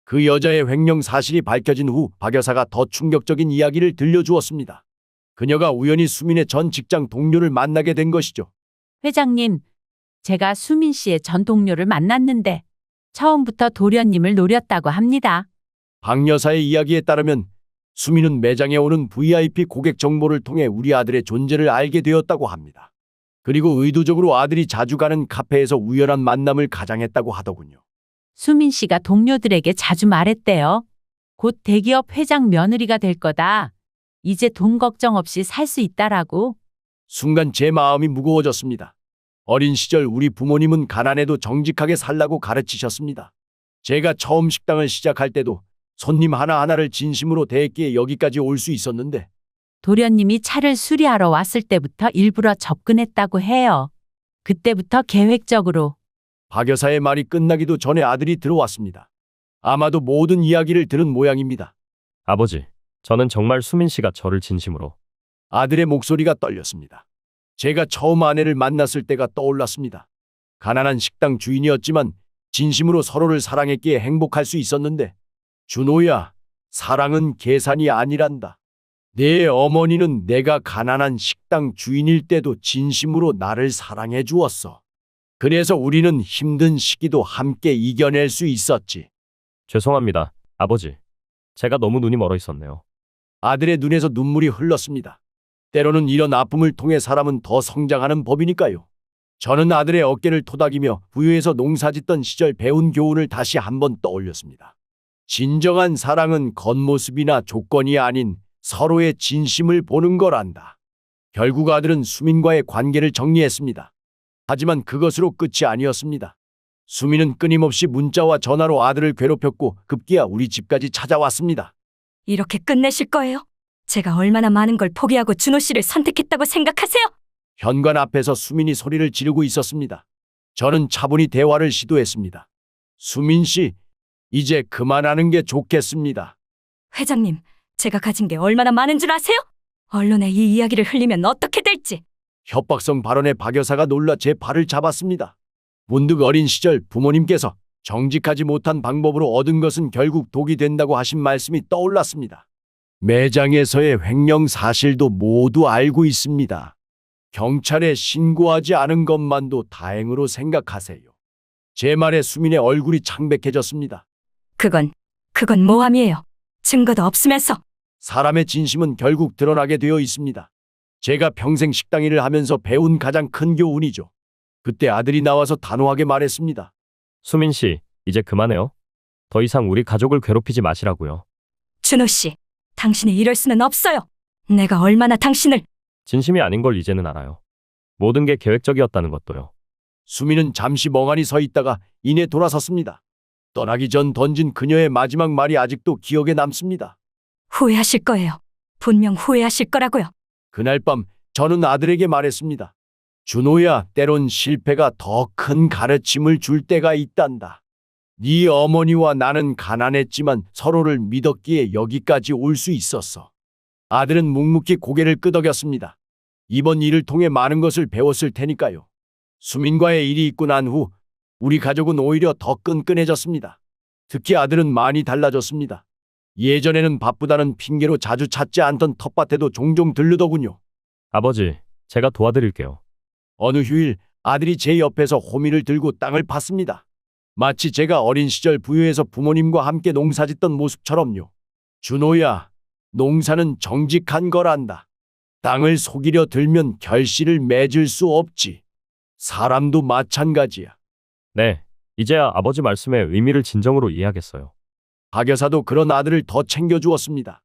그 여자의 횡령 사실이 밝혀진 후 박 여사가 더 충격적인 이야기를 들려주었습니다. 그녀가 우연히 수민의 전 직장 동료를 만나게 된 것이죠. 회장님, 제가 수민 씨의 전 동료를 만났는데 처음부터 도련님을 노렸다고 합니다. 박 여사의 이야기에 따르면 수민은 매장에 오는 VIP 고객 정보를 통해 우리 아들의 존재를 알게 되었다고 합니다. 그리고 의도적으로 아들이 자주 가는 카페에서 우연한 만남을 가장했다고 하더군요. 수민 씨가 동료들에게 자주 말했대요. 곧 대기업 회장 며느리가 될 거다. 이제 돈 걱정 없이 살 수 있다라고. 순간 제 마음이 무거워졌습니다. 어린 시절 우리 부모님은 가난해도 정직하게 살라고 가르치셨습니다. 제가 처음 식당을 시작할 때도 손님 하나하나를 진심으로 대했기에 여기까지 올 수 있었는데 도련님이 차를 수리하러 왔을 때부터 일부러 접근했다고 해요. 그때부터 계획적으로. 박 여사의 말이 끝나기도 전에 아들이 들어왔습니다. 아마도 모든 이야기를 들은 모양입니다. 아버지, 저는 정말 수민 씨가 저를 진심으로. 아들의 목소리가 떨렸습니다. 제가 처음 아내를 만났을 때가 떠올랐습니다. 가난한 식당 주인이었지만 진심으로 서로를 사랑했기에 행복할 수 있었는데 준호야, 사랑은 계산이 아니란다. 내 어머니는 내가 가난한 식당 주인일 때도 진심으로 나를 사랑해 주었어. 그래서 우리는 힘든 시기도 함께 이겨낼 수 있었지. 죄송합니다, 아버지. 제가 너무 눈이 멀어 있었네요. 아들의 눈에서 눈물이 흘렀습니다. 때로는 이런 아픔을 통해 사람은 더 성장하는 법이니까요. 저는 아들의 어깨를 토닥이며 부유해서 농사짓던 시절 배운 교훈을 다시 한번 떠올렸습니다. 진정한 사랑은 겉모습이나 조건이 아닌 서로의 진심을 보는 거란다. 결국 아들은 수민과의 관계를 정리했습니다. 하지만 그것으로 끝이 아니었습니다. 수민은 끊임없이 문자와 전화로 아들을 괴롭혔고 급기야 우리 집까지 찾아왔습니다. 이렇게 끝내실 거예요? 제가 얼마나 많은 걸 포기하고 준호 씨를 선택했다고 생각하세요? 현관 앞에서 수민이 소리를 지르고 있었습니다. 저는 차분히 대화를 시도했습니다. 수민 씨, 이제 그만하는 게 좋겠습니다. 회장님, 제가 가진 게 얼마나 많은 줄 아세요? 언론에 이 이야기를 흘리면 어떻게 될지. 협박성 발언에 박 여사가 놀라 제 발을 잡았습니다. 문득 어린 시절 부모님께서 정직하지 못한 방법으로 얻은 것은 결국 독이 된다고 하신 말씀이 떠올랐습니다. 매장에서의 횡령 사실도 모두 알고 있습니다. 경찰에 신고하지 않은 것만도 다행으로 생각하세요. 제 말에 수민의 얼굴이 창백해졌습니다. 그건 모함이에요. 증거도 없으면서. 사람의 진심은 결국 드러나게 되어 있습니다. 제가 평생 식당 일을 하면서 배운 가장 큰 교훈이죠. 그때 아들이 나와서 단호하게 말했습니다. 수민 씨, 이제 그만해요. 더 이상 우리 가족을 괴롭히지 마시라고요. 준호 씨, 당신이 이럴 수는 없어요. 내가 얼마나 당신을. 진심이 아닌 걸 이제는 알아요. 모든 게 계획적이었다는 것도요. 수민은 잠시 멍하니 서 있다가 이내 돌아섰습니다. 떠나기 전 던진 그녀의 마지막 말이 아직도 기억에 남습니다. 후회하실 거예요. 분명 후회하실 거라고요. 그날 밤 저는 아들에게 말했습니다. 준호야, 때론 실패가 더 큰 가르침을 줄 때가 있단다. 네 어머니와 나는 가난했지만 서로를 믿었기에 여기까지 올 수 있었어. 아들은 묵묵히 고개를 끄덕였습니다. 이번 일을 통해 많은 것을 배웠을 테니까요. 수민과의 일이 있고 난 후 우리 가족은 오히려 더 끈끈해졌습니다. 특히 아들은 많이 달라졌습니다. 예전에는 바쁘다는 핑계로 자주 찾지 않던 텃밭에도 종종 들르더군요. 아버지, 제가 도와드릴게요. 어느 휴일 아들이 제 옆에서 호미를 들고 땅을 팠습니다. 마치 제가 어린 시절 부유해서 부모님과 함께 농사짓던 모습처럼요. 준호야, 농사는 정직한 거란다. 땅을 속이려 들면 결실을 맺을 수 없지. 사람도 마찬가지야. 네, 이제야 아버지 말씀의 의미를 진정으로 이해하겠어요. 박 여사도 그런 아들을 더 챙겨주었습니다.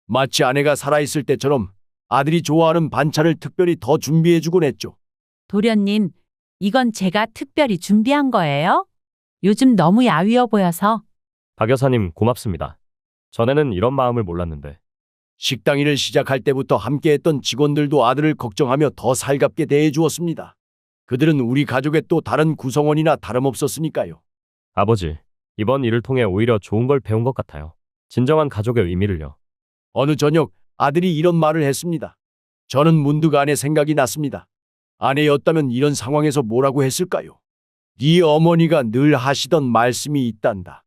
마치 아내가 살아있을 때처럼 아들이 좋아하는 반찬을 특별히 더 준비해주곤 했죠. 도련님, 이건 제가 특별히 준비한 거예요? 요즘 너무 야위어 보여서. 박 여사님 고맙습니다. 전에는 이런 마음을 몰랐는데. 식당 일을 시작할 때부터 함께했던 직원들도 아들을 걱정하며 더 살갑게 대해주었습니다. 그들은 우리 가족의 또 다른 구성원이나 다름없었으니까요. 아버지, 이번 일을 통해 오히려 좋은 걸 배운 것 같아요. 진정한 가족의 의미를요. 어느 저녁 아들이 이런 말을 했습니다. 저는 문득 아내 생각이 났습니다. 아내였다면 이런 상황에서 뭐라고 했을까요? 네 어머니가 늘 하시던 말씀이 있단다.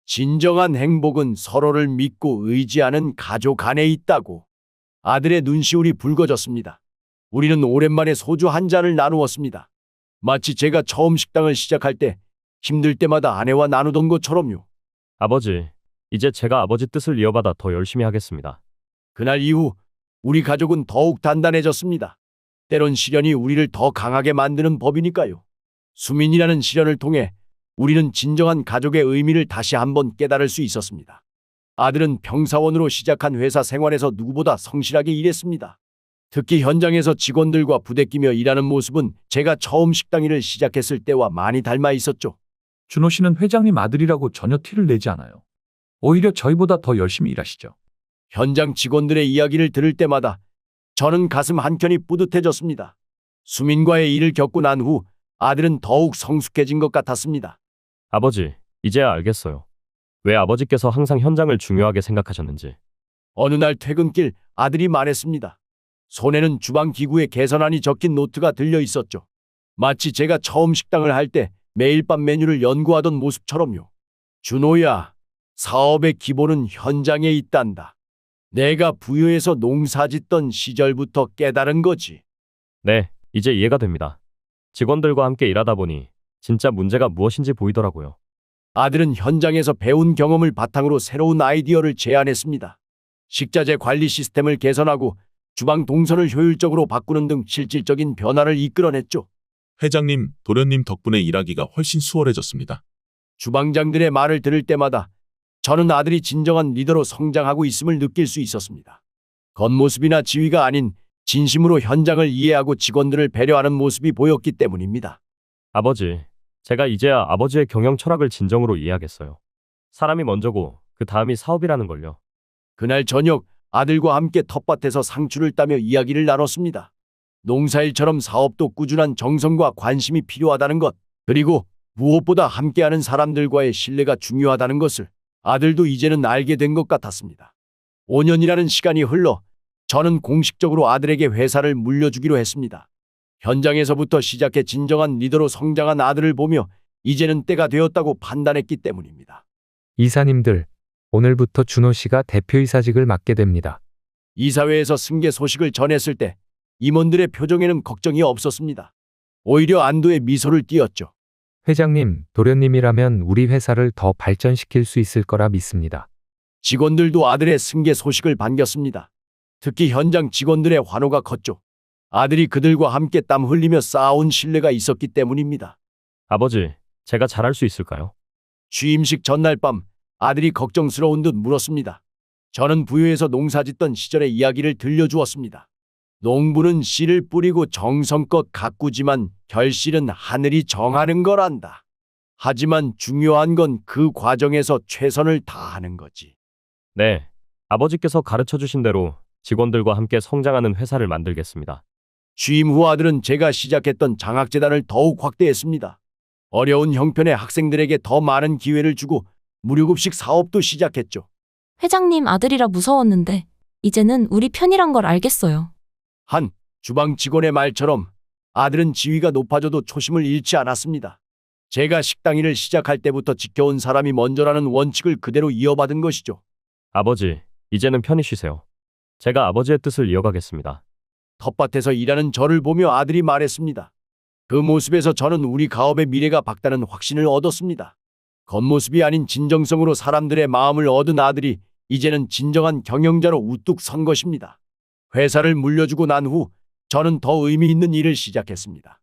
진정한 행복은 서로를 믿고 의지하는 가족 안에 있다고. 아들의 눈시울이 붉어졌습니다. 우리는 오랜만에 소주 한 잔을 나누었습니다. 마치 제가 처음 식당을 시작할 때 힘들 때마다 아내와 나누던 것처럼요. 아버지, 이제 제가 아버지 뜻을 이어받아 더 열심히 하겠습니다. 그날 이후 우리 가족은 더욱 단단해졌습니다. 때론 시련이 우리를 더 강하게 만드는 법이니까요. 수민이라는 시련을 통해 우리는 진정한 가족의 의미를 다시 한번 깨달을 수 있었습니다. 아들은 평사원으로 시작한 회사 생활에서 누구보다 성실하게 일했습니다. 특히 현장에서 직원들과 부대끼며 일하는 모습은 제가 처음 식당 일을 시작했을 때와 많이 닮아 있었죠. 준호 씨는 회장님 아들이라고 전혀 티를 내지 않아요. 오히려 저희보다 더 열심히 일하시죠. 현장 직원들의 이야기를 들을 때마다 저는 가슴 한켠이 뿌듯해졌습니다. 수민과의 일을 겪고 난 후 아들은 더욱 성숙해진 것 같았습니다. 아버지, 이제야 알겠어요. 왜 아버지께서 항상 현장을 중요하게 생각하셨는지. 어느 날 퇴근길 아들이 말했습니다. 손에는 주방 기구의 개선안이 적힌 노트가 들려 있었죠. 마치 제가 처음 식당을 할 때 매일 밤 메뉴를 연구하던 모습처럼요. 준호야, 사업의 기본은 현장에 있단다. 내가 부유해서 농사짓던 시절부터 깨달은 거지. 네, 이제 이해가 됩니다. 직원들과 함께 일하다 보니 진짜 문제가 무엇인지 보이더라고요. 아들은 현장에서 배운 경험을 바탕으로 새로운 아이디어를 제안했습니다. 식자재 관리 시스템을 개선하고 주방 동선을 효율적으로 바꾸는 등 실질적인 변화를 이끌어냈죠. 회장님, 도련님 덕분에 일하기가 훨씬 수월해졌습니다. 주방장들의 말을 들을 때마다 저는 아들이 진정한 리더로 성장하고 있음을 느낄 수 있었습니다. 겉모습이나 지위가 아닌 진심으로 현장을 이해하고 직원들을 배려하는 모습이 보였기 때문입니다. 아버지, 제가 이제야 아버지의 경영 철학을 진정으로 이해하겠어요. 사람이 먼저고 그 다음이 사업이라는 걸요. 그날 저녁 아들과 함께 텃밭에서 상추를 따며 이야기를 나눴습니다. 농사일처럼 사업도 꾸준한 정성과 관심이 필요하다는 것, 그리고 무엇보다 함께하는 사람들과의 신뢰가 중요하다는 것을 아들도 이제는 알게 된 것 같았습니다. 5년이라는 시간이 흘러 저는 공식적으로 아들에게 회사를 물려주기로 했습니다. 현장에서부터 시작해 진정한 리더로 성장한 아들을 보며 이제는 때가 되었다고 판단했기 때문입니다. 이사님들, 오늘부터 준호 씨가 대표이사직을 맡게 됩니다. 이사회에서 승계 소식을 전했을 때 임원들의 표정에는 걱정이 없었습니다. 오히려 안도의 미소를 띄었죠. 회장님, 도련님이라면 우리 회사를 더 발전시킬 수 있을 거라 믿습니다. 직원들도 아들의 승계 소식을 반겼습니다. 특히 현장 직원들의 환호가 컸죠. 아들이 그들과 함께 땀 흘리며 쌓아온 신뢰가 있었기 때문입니다. 아버지, 제가 잘할 수 있을까요? 취임식 전날 밤 아들이 걱정스러운 듯 물었습니다. 저는 부여에서 농사짓던 시절의 이야기를 들려주었습니다. 농부는 씨를 뿌리고 정성껏 가꾸지만 결실은 하늘이 정하는 거란다. 하지만 중요한 건 그 과정에서 최선을 다하는 거지. 네, 아버지께서 가르쳐 주신 대로 직원들과 함께 성장하는 회사를 만들겠습니다. 취임 후 아들은 제가 시작했던 장학재단을 더욱 확대했습니다. 어려운 형편의 학생들에게 더 많은 기회를 주고 무료급식 사업도 시작했죠. 회장님 아들이라 무서웠는데 이제는 우리 편이란 걸 알겠어요. 한 주방 직원의 말처럼 아들은 지위가 높아져도 초심을 잃지 않았습니다. 제가 식당 일을 시작할 때부터 지켜온 사람이 먼저라는 원칙을 그대로 이어받은 것이죠. 아버지, 이제는 편히 쉬세요. 제가 아버지의 뜻을 이어가겠습니다. 텃밭에서 일하는 저를 보며 아들이 말했습니다. 그 모습에서 저는 우리 가업의 미래가 밝다는 확신을 얻었습니다. 겉모습이 아닌 진정성으로 사람들의 마음을 얻은 아들이 이제는 진정한 경영자로 우뚝 선 것입니다. 회사를 물려주고 난 후 저는 더 의미 있는 일을 시작했습니다.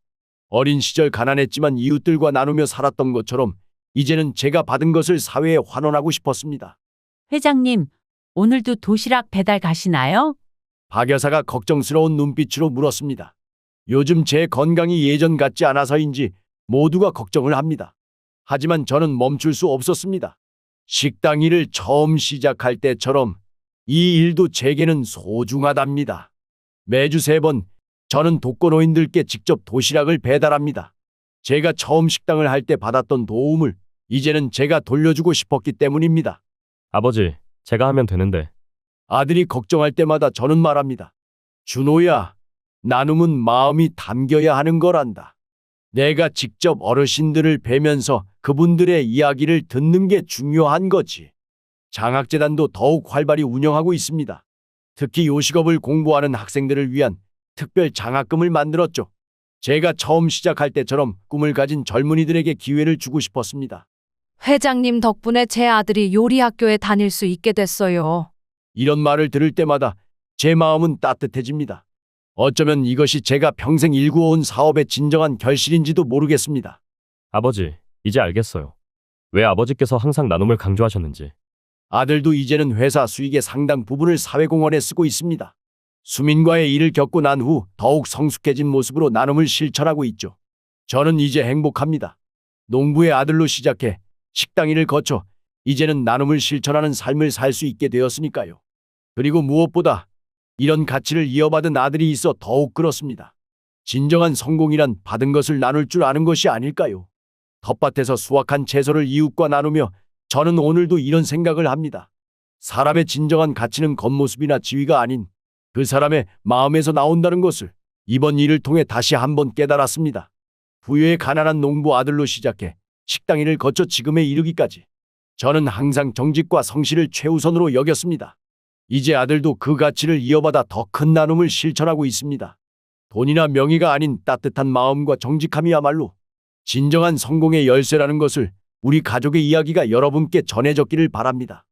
어린 시절 가난했지만 이웃들과 나누며 살았던 것처럼 이제는 제가 받은 것을 사회에 환원하고 싶었습니다. 회장님, 오늘도 도시락 배달 가시나요? 박 여사가 걱정스러운 눈빛으로 물었습니다. 요즘 제 건강이 예전 같지 않아서인지 모두가 걱정을 합니다. 하지만 저는 멈출 수 없었습니다. 식당 일을 처음 시작할 때처럼 이 일도 제게는 소중하답니다. 매주 3번 저는 독거노인들께 직접 도시락을 배달합니다. 제가 처음 식당을 할 때 받았던 도움을 이제는 제가 돌려주고 싶었기 때문입니다. 아버지, 제가 하면 되는데. 아들이 걱정할 때마다 저는 말합니다. 준호야, 나눔은 마음이 담겨야 하는 거란다. 내가 직접 어르신들을 뵈면서 그분들의 이야기를 듣는 게 중요한 거지. 장학재단도 더욱 활발히 운영하고 있습니다. 특히 요식업을 공부하는 학생들을 위한 특별 장학금을 만들었죠. 제가 처음 시작할 때처럼 꿈을 가진 젊은이들에게 기회를 주고 싶었습니다. 회장님 덕분에 제 아들이 요리학교에 다닐 수 있게 됐어요. 이런 말을 들을 때마다 제 마음은 따뜻해집니다. 어쩌면 이것이 제가 평생 일구어온 사업의 진정한 결실인지도 모르겠습니다. 아버지, 이제 알겠어요. 왜 아버지께서 항상 나눔을 강조하셨는지. 아들도 이제는 회사 수익의 상당 부분을 사회공헌에 쓰고 있습니다. 수민과의 일을 겪고 난 후 더욱 성숙해진 모습으로 나눔을 실천하고 있죠. 저는 이제 행복합니다. 농부의 아들로 시작해 식당 일을 거쳐 이제는 나눔을 실천하는 삶을 살 수 있게 되었으니까요. 그리고 무엇보다 이런 가치를 이어받은 아들이 있어 더욱 그렇습니다. 진정한 성공이란 받은 것을 나눌 줄 아는 것이 아닐까요? 텃밭에서 수확한 채소를 이웃과 나누며 저는 오늘도 이런 생각을 합니다. 사람의 진정한 가치는 겉모습이나 지위가 아닌 그 사람의 마음에서 나온다는 것을 이번 일을 통해 다시 한번 깨달았습니다. 부유의 가난한 농부 아들로 시작해 식당 일을 거쳐 지금에 이르기까지 저는 항상 정직과 성실을 최우선으로 여겼습니다. 이제 아들도 그 가치를 이어받아 더 큰 나눔을 실천하고 있습니다. 돈이나 명예가 아닌 따뜻한 마음과 정직함이야말로 진정한 성공의 열쇠라는 것을 우리 가족의 이야기가 여러분께 전해졌기를 바랍니다.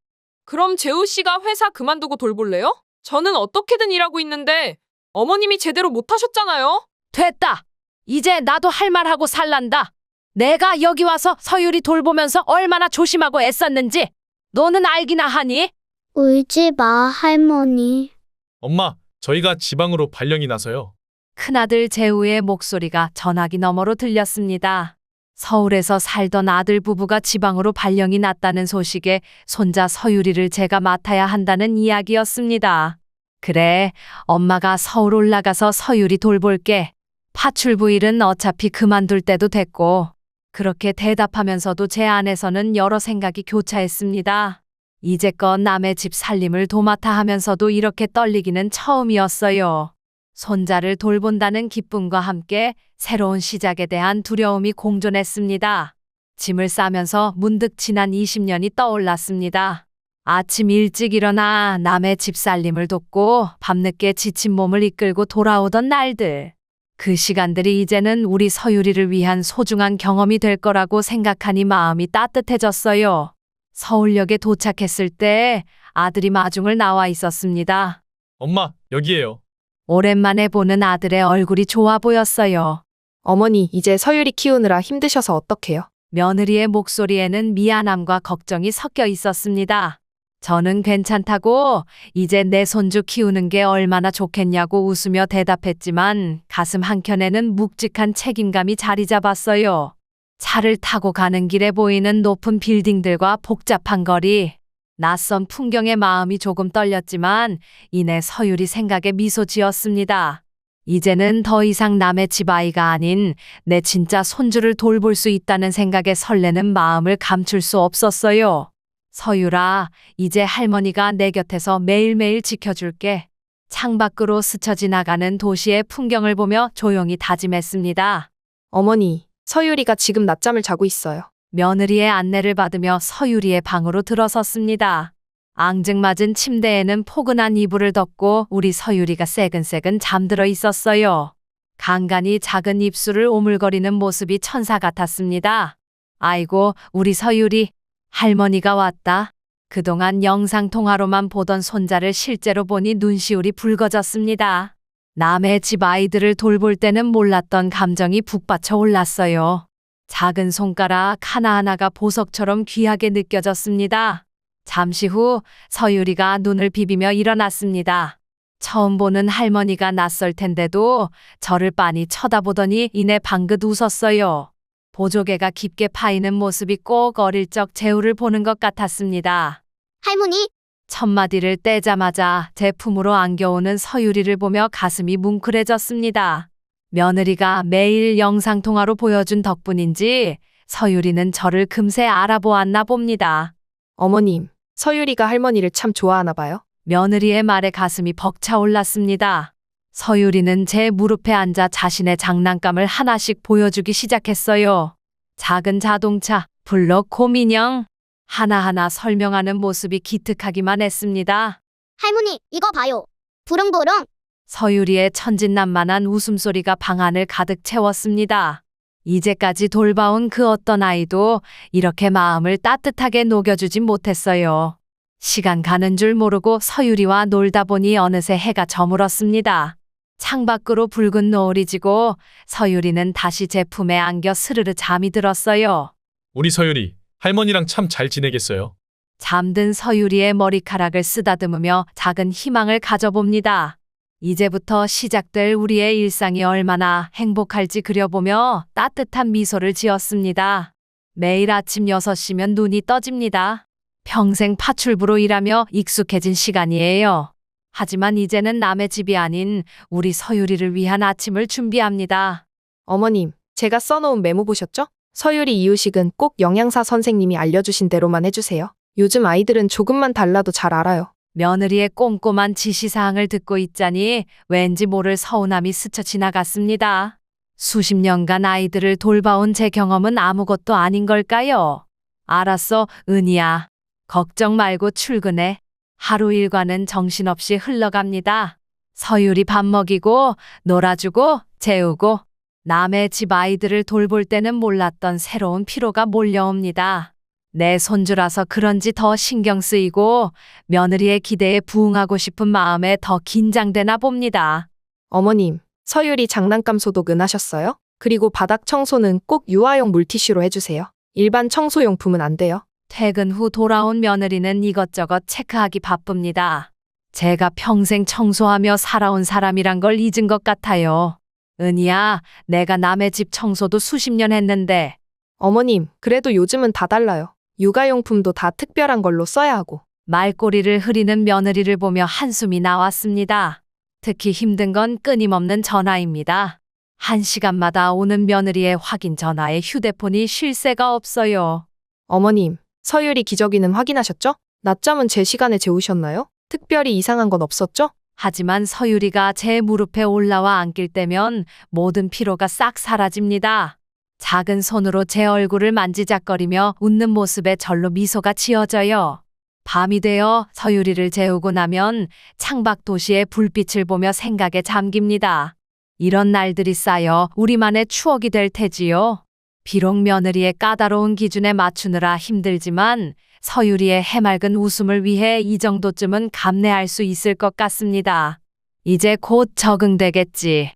그럼 재우 씨가 회사 그만두고 돌볼래요? 저는 어떻게든 일하고 있는데 어머님이 제대로 못하셨잖아요. 됐다. 이제 나도 할 말하고 살란다. 내가 여기 와서 서율이 돌보면서 얼마나 조심하고 애썼는지 너는 알기나 하니? 울지 마, 할머니. 엄마, 저희가 지방으로 발령이 나서요. 큰아들 재우의 목소리가 전화기 너머로 들렸습니다. 서울에서 살던 아들 부부가 지방으로 발령이 났다는 소식에 손자 서유리를 제가 맡아야 한다는 이야기였습니다. 그래, 엄마가 서울 올라가서 서유리 돌볼게. 파출부 일은 어차피 그만둘 때도 됐고. 그렇게 대답하면서도 제 안에서는 여러 생각이 교차했습니다. 이제껏 남의 집 살림을 도맡아 하면서도 이렇게 떨리기는 처음이었어요. 손자를 돌본다는 기쁨과 함께 새로운 시작에 대한 두려움이 공존했습니다. 짐을 싸면서 문득 지난 20년이 떠올랐습니다. 아침 일찍 일어나 남의 집 살림을 돕고 밤늦게 지친 몸을 이끌고 돌아오던 날들. 그 시간들이 이제는 우리 서유리를 위한 소중한 경험이 될 거라고 생각하니 마음이 따뜻해졌어요. 서울역에 도착했을 때 아들이 마중을 나와 있었습니다. 엄마, 여기에요. 오랜만에 보는 아들의 얼굴이 좋아 보였어요. 어머니, 이제 서유리 키우느라 힘드셔서 어떡해요? 며느리의 목소리에는 미안함과 걱정이 섞여 있었습니다. 저는 괜찮다고 이제 내 손주 키우는 게 얼마나 좋겠냐고 웃으며 대답했지만 가슴 한켠에는 묵직한 책임감이 자리 잡았어요. 차를 타고 가는 길에 보이는 높은 빌딩들과 복잡한 거리, 낯선 풍경에 마음이 조금 떨렸지만 이내 서유리 생각에 미소 지었습니다. 이제는 더 이상 남의 집 아이가 아닌 내 진짜 손주를 돌볼 수 있다는 생각에 설레는 마음을 감출 수 없었어요. 서유라, 이제 할머니가 내 곁에서 매일매일 지켜줄게. 창밖으로 스쳐 지나가는 도시의 풍경을 보며 조용히 다짐했습니다. 어머니, 서유리가 지금 낮잠을 자고 있어요. 며느리의 안내를 받으며 서유리의 방으로 들어섰습니다. 앙증맞은 침대에는 포근한 이불을 덮고 우리 서유리가 새근새근 잠들어 있었어요. 간간히 작은 입술을 오물거리는 모습이 천사 같았습니다. 아이고, 우리 서유리, 할머니가 왔다. 그동안 영상통화로만 보던 손자를 실제로 보니 눈시울이 붉어졌습니다. 남의 집 아이들을 돌볼 때는 몰랐던 감정이 북받쳐 올랐어요. 작은 손가락 하나하나가 보석처럼 귀하게 느껴졌습니다. 잠시 후 서유리가 눈을 비비며 일어났습니다. 처음 보는 할머니가 낯설 텐데도 저를 빤히 쳐다보더니 이내 방긋 웃었어요. 보조개가 깊게 파이는 모습이 꼭 어릴 적 재우를 보는 것 같았습니다. 할머니, 첫 마디를 떼자마자 제 품으로 안겨오는 서유리를 보며 가슴이 뭉클해졌습니다. 며느리가 매일 영상통화로 보여준 덕분인지 서유리는 저를 금세 알아보았나 봅니다. 어머님, 서유리가 할머니를 참 좋아하나 봐요. 며느리의 말에 가슴이 벅차 올랐습니다. 서유리는 제 무릎에 앉아 자신의 장난감을 하나씩 보여주기 시작했어요. 작은 자동차, 블럭 곰인형, 하나하나 설명하는 모습이 기특하기만 했습니다. 할머니, 이거 봐요. 부릉부릉. 서유리의 천진난만한 웃음소리가 방 안을 가득 채웠습니다. 이제까지 돌봐온 그 어떤 아이도 이렇게 마음을 따뜻하게 녹여주진 못했어요. 시간 가는 줄 모르고 서유리와 놀다 보니 어느새 해가 저물었습니다. 창밖으로 붉은 노을이 지고 서유리는 다시 제 품에 안겨 스르르 잠이 들었어요. 우리 서유리, 할머니랑 참 잘 지내겠어요. 잠든 서유리의 머리카락을 쓰다듬으며 작은 희망을 가져봅니다. 이제부터 시작될 우리의 일상이 얼마나 행복할지 그려보며 따뜻한 미소를 지었습니다. 매일 아침 6시면 눈이 떠집니다. 평생 파출부로 일하며 익숙해진 시간이에요. 하지만 이제는 남의 집이 아닌 우리 서유리를 위한 아침을 준비합니다. 어머님, 제가 써놓은 메모 보셨죠? 서유리 이유식은 꼭 영양사 선생님이 알려주신 대로만 해주세요. 요즘 아이들은 조금만 달라도 잘 알아요. 며느리의 꼼꼼한 지시사항을 듣고 있자니 왠지 모를 서운함이 스쳐 지나갔습니다. 수십 년간 아이들을 돌봐온 제 경험은 아무것도 아닌 걸까요? 알았어, 은희야. 걱정 말고 출근해. 하루 일과는 정신없이 흘러갑니다. 서유리 밥 먹이고 놀아주고 재우고 남의 집 아이들을 돌볼 때는 몰랐던 새로운 피로가 몰려옵니다. 내 손주라서 그런지 더 신경 쓰이고 며느리의 기대에 부응하고 싶은 마음에 더 긴장되나 봅니다. 어머님, 서유리 장난감 소독 하셨어요? 그리고 바닥 청소는 꼭 유아용 물티슈로 해주세요. 일반 청소용품은 안 돼요. 퇴근 후 돌아온 며느리는 이것저것 체크하기 바쁩니다. 제가 평생 청소하며 살아온 사람이란 걸 잊은 것 같아요. 은희야, 내가 남의 집 청소도 수십 년 했는데. 어머님, 그래도 요즘은 다 달라요. 육아용품도 다 특별한 걸로 써야 하고. 말꼬리를 흐리는 며느리를 보며 한숨이 나왔습니다. 특히 힘든 건 끊임없는 전화입니다. 1시간마다 오는 며느리의 확인 전화에 휴대폰이 쉴 새가 없어요. 어머님, 서유리 기저귀는 확인하셨죠? 낮잠은 제 시간에 재우셨나요? 특별히 이상한 건 없었죠? 하지만 서유리가 제 무릎에 올라와 안길 때면 모든 피로가 싹 사라집니다. 작은 손으로 제 얼굴을 만지작거리며 웃는 모습에 절로 미소가 지어져요. 밤이 되어 서유리를 재우고 나면 창밖 도시의 불빛을 보며 생각에 잠깁니다. 이런 날들이 쌓여 우리만의 추억이 될 테지요. 비록 며느리의 까다로운 기준에 맞추느라 힘들지만 서유리의 해맑은 웃음을 위해 이 정도쯤은 감내할 수 있을 것 같습니다. 이제 곧 적응되겠지.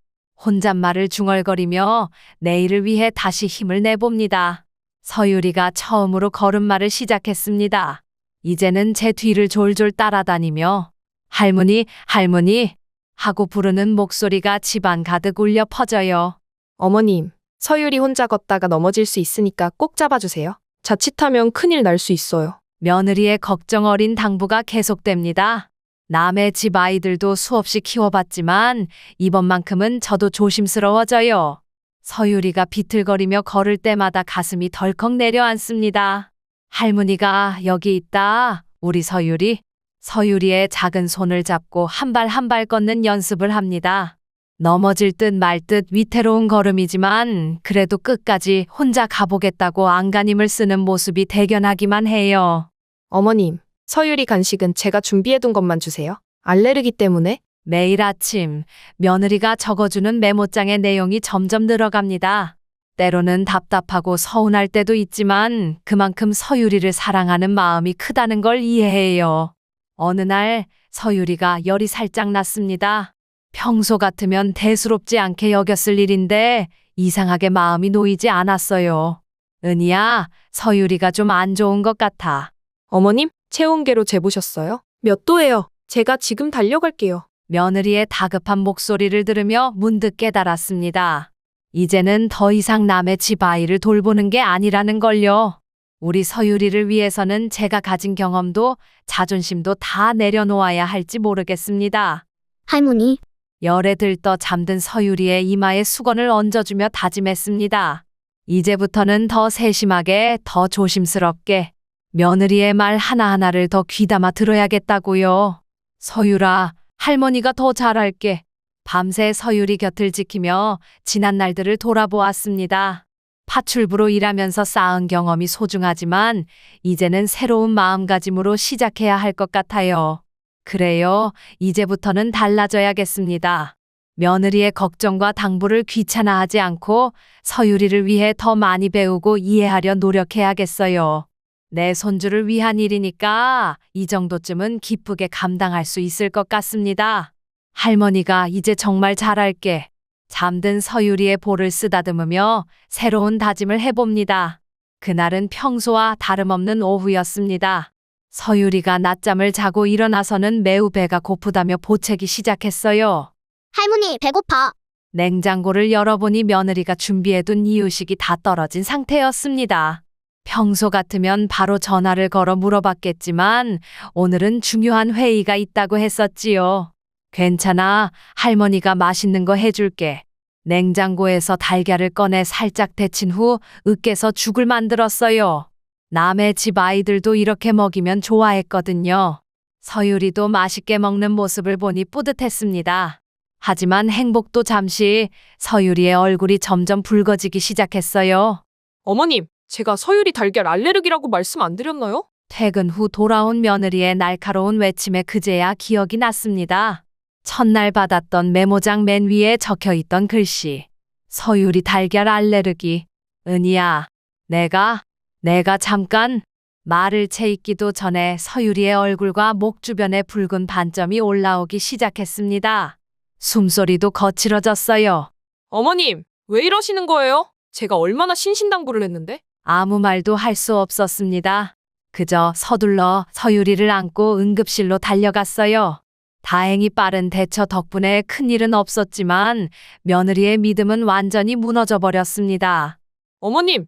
혼잣말을 중얼거리며 내일을 위해 다시 힘을 내봅니다. 서유리가 처음으로 걸음마를 시작했습니다. 이제는 제 뒤를 졸졸 따라다니며 할머니, 할머니 하고 부르는 목소리가 집안 가득 울려 퍼져요. 어머님, 서유리 혼자 걷다가 넘어질 수 있으니까 꼭 잡아주세요. 자칫하면 큰일 날 수 있어요. 며느리의 걱정 어린 당부가 계속됩니다. 남의 집 아이들도 수없이 키워봤지만 이번만큼은 저도 조심스러워져요. 서유리가 비틀거리며 걸을 때마다 가슴이 덜컥 내려앉습니다. 할머니가 여기 있다. 우리 서유리. 서유리의 작은 손을 잡고 한 발 한 발 걷는 연습을 합니다. 넘어질 듯 말 듯 위태로운 걸음이지만 그래도 끝까지 혼자 가보겠다고 안간힘을 쓰는 모습이 대견하기만 해요. 어머님, 서유리 간식은 제가 준비해둔 것만 주세요. 알레르기 때문에. 매일 아침 며느리가 적어주는 메모장의 내용이 점점 늘어갑니다. 때로는 답답하고 서운할 때도 있지만 그만큼 서유리를 사랑하는 마음이 크다는 걸 이해해요. 어느 날 서유리가 열이 살짝 났습니다. 평소 같으면 대수롭지 않게 여겼을 일인데 이상하게 마음이 놓이지 않았어요. 은희야, 서유리가 좀 안 좋은 것 같아. 어머님, 체온계로 재보셨어요? 몇 도예요? 제가 지금 달려갈게요. 며느리의 다급한 목소리를 들으며 문득 깨달았습니다. 이제는 더 이상 남의 집 아이를 돌보는 게 아니라는 걸요. 우리 서유리를 위해서는 제가 가진 경험도 자존심도 다 내려놓아야 할지 모르겠습니다. 할머니, 열에 들떠 잠든 서유리의 이마에 수건을 얹어주며 다짐했습니다. 이제부터는 더 세심하게, 더 조심스럽게 며느리의 말 하나하나를 더 귀담아 들어야겠다고요. 서유라, 할머니가 더 잘할게. 밤새 서유리 곁을 지키며 지난 날들을 돌아보았습니다. 파출부로 일하면서 쌓은 경험이 소중하지만 이제는 새로운 마음가짐으로 시작해야 할 것 같아요. 그래요. 이제부터는 달라져야겠습니다. 며느리의 걱정과 당부를 귀찮아하지 않고 서유리를 위해 더 많이 배우고 이해하려 노력해야겠어요. 내 손주를 위한 일이니까 이 정도쯤은 기쁘게 감당할 수 있을 것 같습니다. 할머니가 이제 정말 잘할게. 잠든 서유리의 볼을 쓰다듬으며 새로운 다짐을 해봅니다. 그날은 평소와 다름없는 오후였습니다. 서유리가 낮잠을 자고 일어나서는 매우 배가 고프다며 보채기 시작했어요. 할머니 배고파. 냉장고를 열어보니 며느리가 준비해둔 이유식이 다 떨어진 상태였습니다. 평소 같으면 바로 전화를 걸어 물어봤겠지만 오늘은 중요한 회의가 있다고 했었지요. 괜찮아. 할머니가 맛있는 거 해줄게. 냉장고에서 달걀을 꺼내 살짝 데친 후 으깨서 죽을 만들었어요. 남의 집 아이들도 이렇게 먹이면 좋아했거든요. 서유리도 맛있게 먹는 모습을 보니 뿌듯했습니다. 하지만 행복도 잠시 서유리의 얼굴이 점점 붉어지기 시작했어요. 어머님, 제가 서유리 달걀 알레르기라고 말씀 안 드렸나요? 퇴근 후 돌아온 며느리의 날카로운 외침에 그제야 기억이 났습니다. 첫날 받았던 메모장 맨 위에 적혀있던 글씨. 서유리 달걀 알레르기. 은희야, 내가 잠깐 말을 채 있기도 전에 서유리의 얼굴과 목 주변에 붉은 반점이 올라오기 시작했습니다. 숨소리도 거칠어졌어요. 어머님, 왜 이러시는 거예요? 제가 얼마나 신신당부를 했는데? 아무 말도 할 수 없었습니다. 그저 서둘러 서유리를 안고 응급실로 달려갔어요. 다행히 빠른 대처 덕분에 큰일은 없었지만 며느리의 믿음은 완전히 무너져 버렸습니다. 어머님,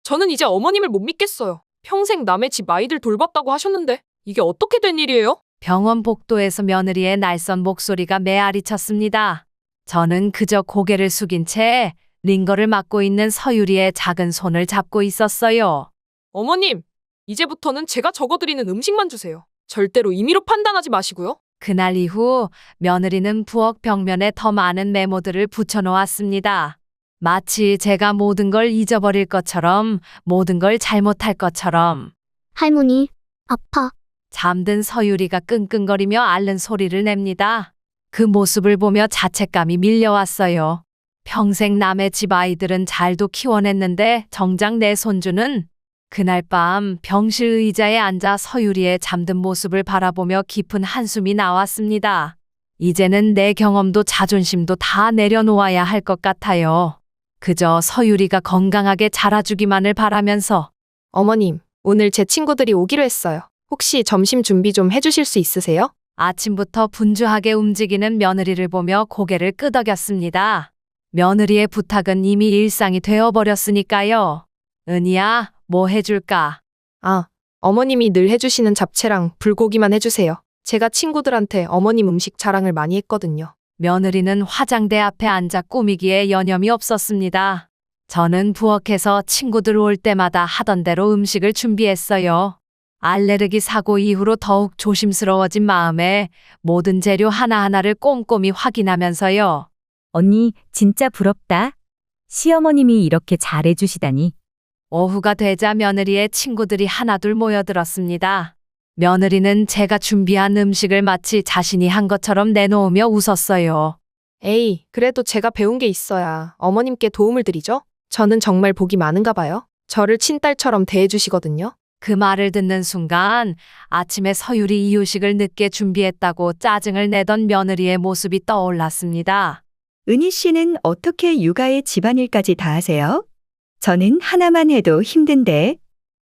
저는 이제 어머님을 못 믿겠어요. 평생 남의 집 아이들 돌봤다고 하셨는데 이게 어떻게 된 일이에요? 병원 복도에서 며느리의 날선 목소리가 메아리 쳤습니다. 저는 그저 고개를 숙인 채 링거를 맡고 있는 서유리의 작은 손을 잡고 있었어요. 어머님, 이제부터는 제가 적어드리는 음식만 주세요. 절대로 임의로 판단하지 마시고요. 그날 이후 며느리는 부엌 벽면에 더 많은 메모들을 붙여놓았습니다. 마치 제가 모든 걸 잊어버릴 것처럼, 모든 걸 잘못할 것처럼. 할머니, 아파. 잠든 서유리가 끙끙거리며 앓는 소리를 냅니다. 그 모습을 보며 자책감이 밀려왔어요. 평생 남의 집 아이들은 잘도 키워냈는데 정작 내 손주는 그날 밤 병실 의자에 앉아 서유리의 잠든 모습을 바라보며 깊은 한숨이 나왔습니다. 이제는 내 경험도 자존심도 다 내려놓아야 할 것 같아요. 그저 서유리가 건강하게 자라주기만을 바라면서. 어머님, 오늘 제 친구들이 오기로 했어요. 혹시 점심 준비 좀 해주실 수 있으세요? 아침부터 분주하게 움직이는 며느리를 보며 고개를 끄덕였습니다. 며느리의 부탁은 이미 일상이 되어버렸으니까요. 은희야, 뭐 해줄까? 아, 어머님이 늘 해주시는 잡채랑 불고기만 해주세요. 제가 친구들한테 어머님 음식 자랑을 많이 했거든요. 며느리는 화장대 앞에 앉아 꾸미기에 여념이 없었습니다. 저는 부엌에서 친구들 올 때마다 하던 대로 음식을 준비했어요. 알레르기 사고 이후로 더욱 조심스러워진 마음에 모든 재료 하나하나를 꼼꼼히 확인하면서요. 언니, 진짜 부럽다. 시어머님이 이렇게 잘해주시다니. 오후가 되자 며느리의 친구들이 하나둘 모여들었습니다. 며느리는 제가 준비한 음식을 마치 자신이 한 것처럼 내놓으며 웃었어요. 에이, 그래도 제가 배운 게 있어야 어머님께 도움을 드리죠? 저는 정말 복이 많은가 봐요. 저를 친딸처럼 대해주시거든요. 그 말을 듣는 순간 아침에 서유리 이유식을 늦게 준비했다고 짜증을 내던 며느리의 모습이 떠올랐습니다. 은희 씨는 어떻게 육아에 집안일까지 다 하세요? 저는 하나만 해도 힘든데.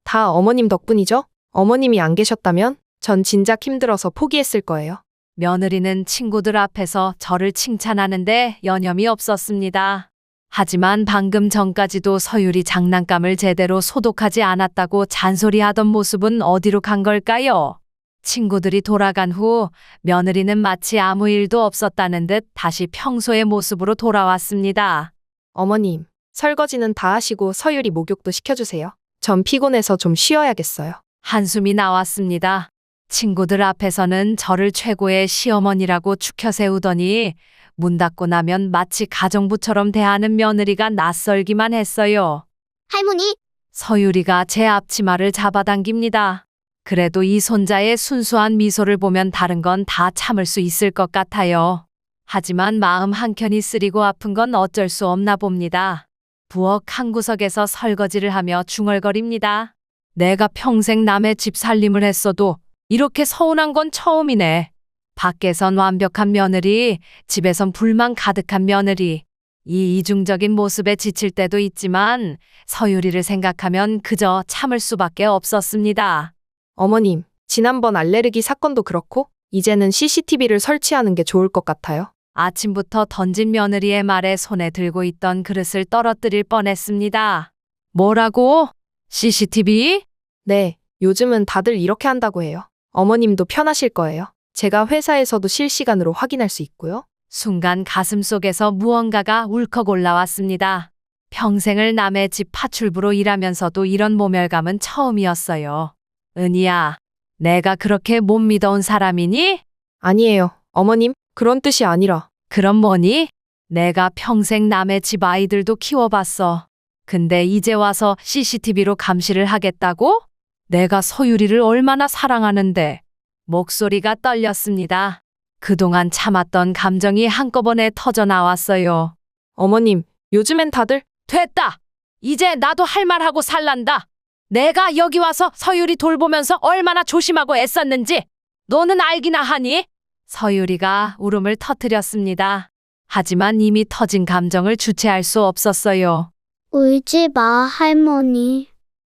다 어머님 덕분이죠? 어머님이 안 계셨다면 전 진작 힘들어서 포기했을 거예요. 며느리는 친구들 앞에서 저를 칭찬하는데 여념이 없었습니다. 하지만 방금 전까지도 서유리 장난감을 제대로 소독하지 않았다고 잔소리하던 모습은 어디로 간 걸까요? 친구들이 돌아간 후 며느리는 마치 아무 일도 없었다는 듯 다시 평소의 모습으로 돌아왔습니다. 어머님, 설거지는 다 하시고 서유리 목욕도 시켜주세요. 전 피곤해서 좀 쉬어야겠어요. 한숨이 나왔습니다. 친구들 앞에서는 저를 최고의 시어머니라고 추켜 세우더니 문 닫고 나면 마치 가정부처럼 대하는 며느리가 낯설기만 했어요. 할머니, 서유리가 제 앞치마를 잡아당깁니다. 그래도 이 손자의 순수한 미소를 보면 다른 건 다 참을 수 있을 것 같아요. 하지만 마음 한켠이 쓰리고 아픈 건 어쩔 수 없나 봅니다. 부엌 한 구석에서 설거지를 하며 중얼거립니다. 내가 평생 남의 집 살림을 했어도 이렇게 서운한 건 처음이네. 밖에선 완벽한 며느리, 집에선 불만 가득한 며느리. 이 이중적인 모습에 지칠 때도 있지만 서유리를 생각하면 그저 참을 수밖에 없었습니다. 어머님, 지난번 알레르기 사건도 그렇고 이제는 CCTV를 설치하는 게 좋을 것 같아요. 아침부터 던진 며느리의 말에 손에 들고 있던 그릇을 떨어뜨릴 뻔했습니다. 뭐라고? CCTV? 네, 요즘은 다들 이렇게 한다고 해요. 어머님도 편하실 거예요. 제가 회사에서도 실시간으로 확인할 수 있고요. 순간 가슴 속에서 무언가가 울컥 올라왔습니다. 평생을 남의 집 파출부로 일하면서도 이런 모멸감은 처음이었어요. 은희야, 내가 그렇게 못 믿어온 사람이니? 아니에요, 어머님. 그런 뜻이 아니라. 그럼 뭐니? 내가 평생 남의 집 아이들도 키워봤어. 근데 이제 와서 CCTV로 감시를 하겠다고? 내가 서유리를 얼마나 사랑하는데. 목소리가 떨렸습니다. 그동안 참았던 감정이 한꺼번에 터져 나왔어요. 어머님, 요즘엔 다들 됐다! 이제 나도 할 말하고 살란다. 내가 여기 와서 서유리 돌보면서 얼마나 조심하고 애썼는지 너는 알기나 하니? 서유리가 울음을 터뜨렸습니다. 하지만 이미 터진 감정을 주체할 수 없었어요. 울지 마, 할머니.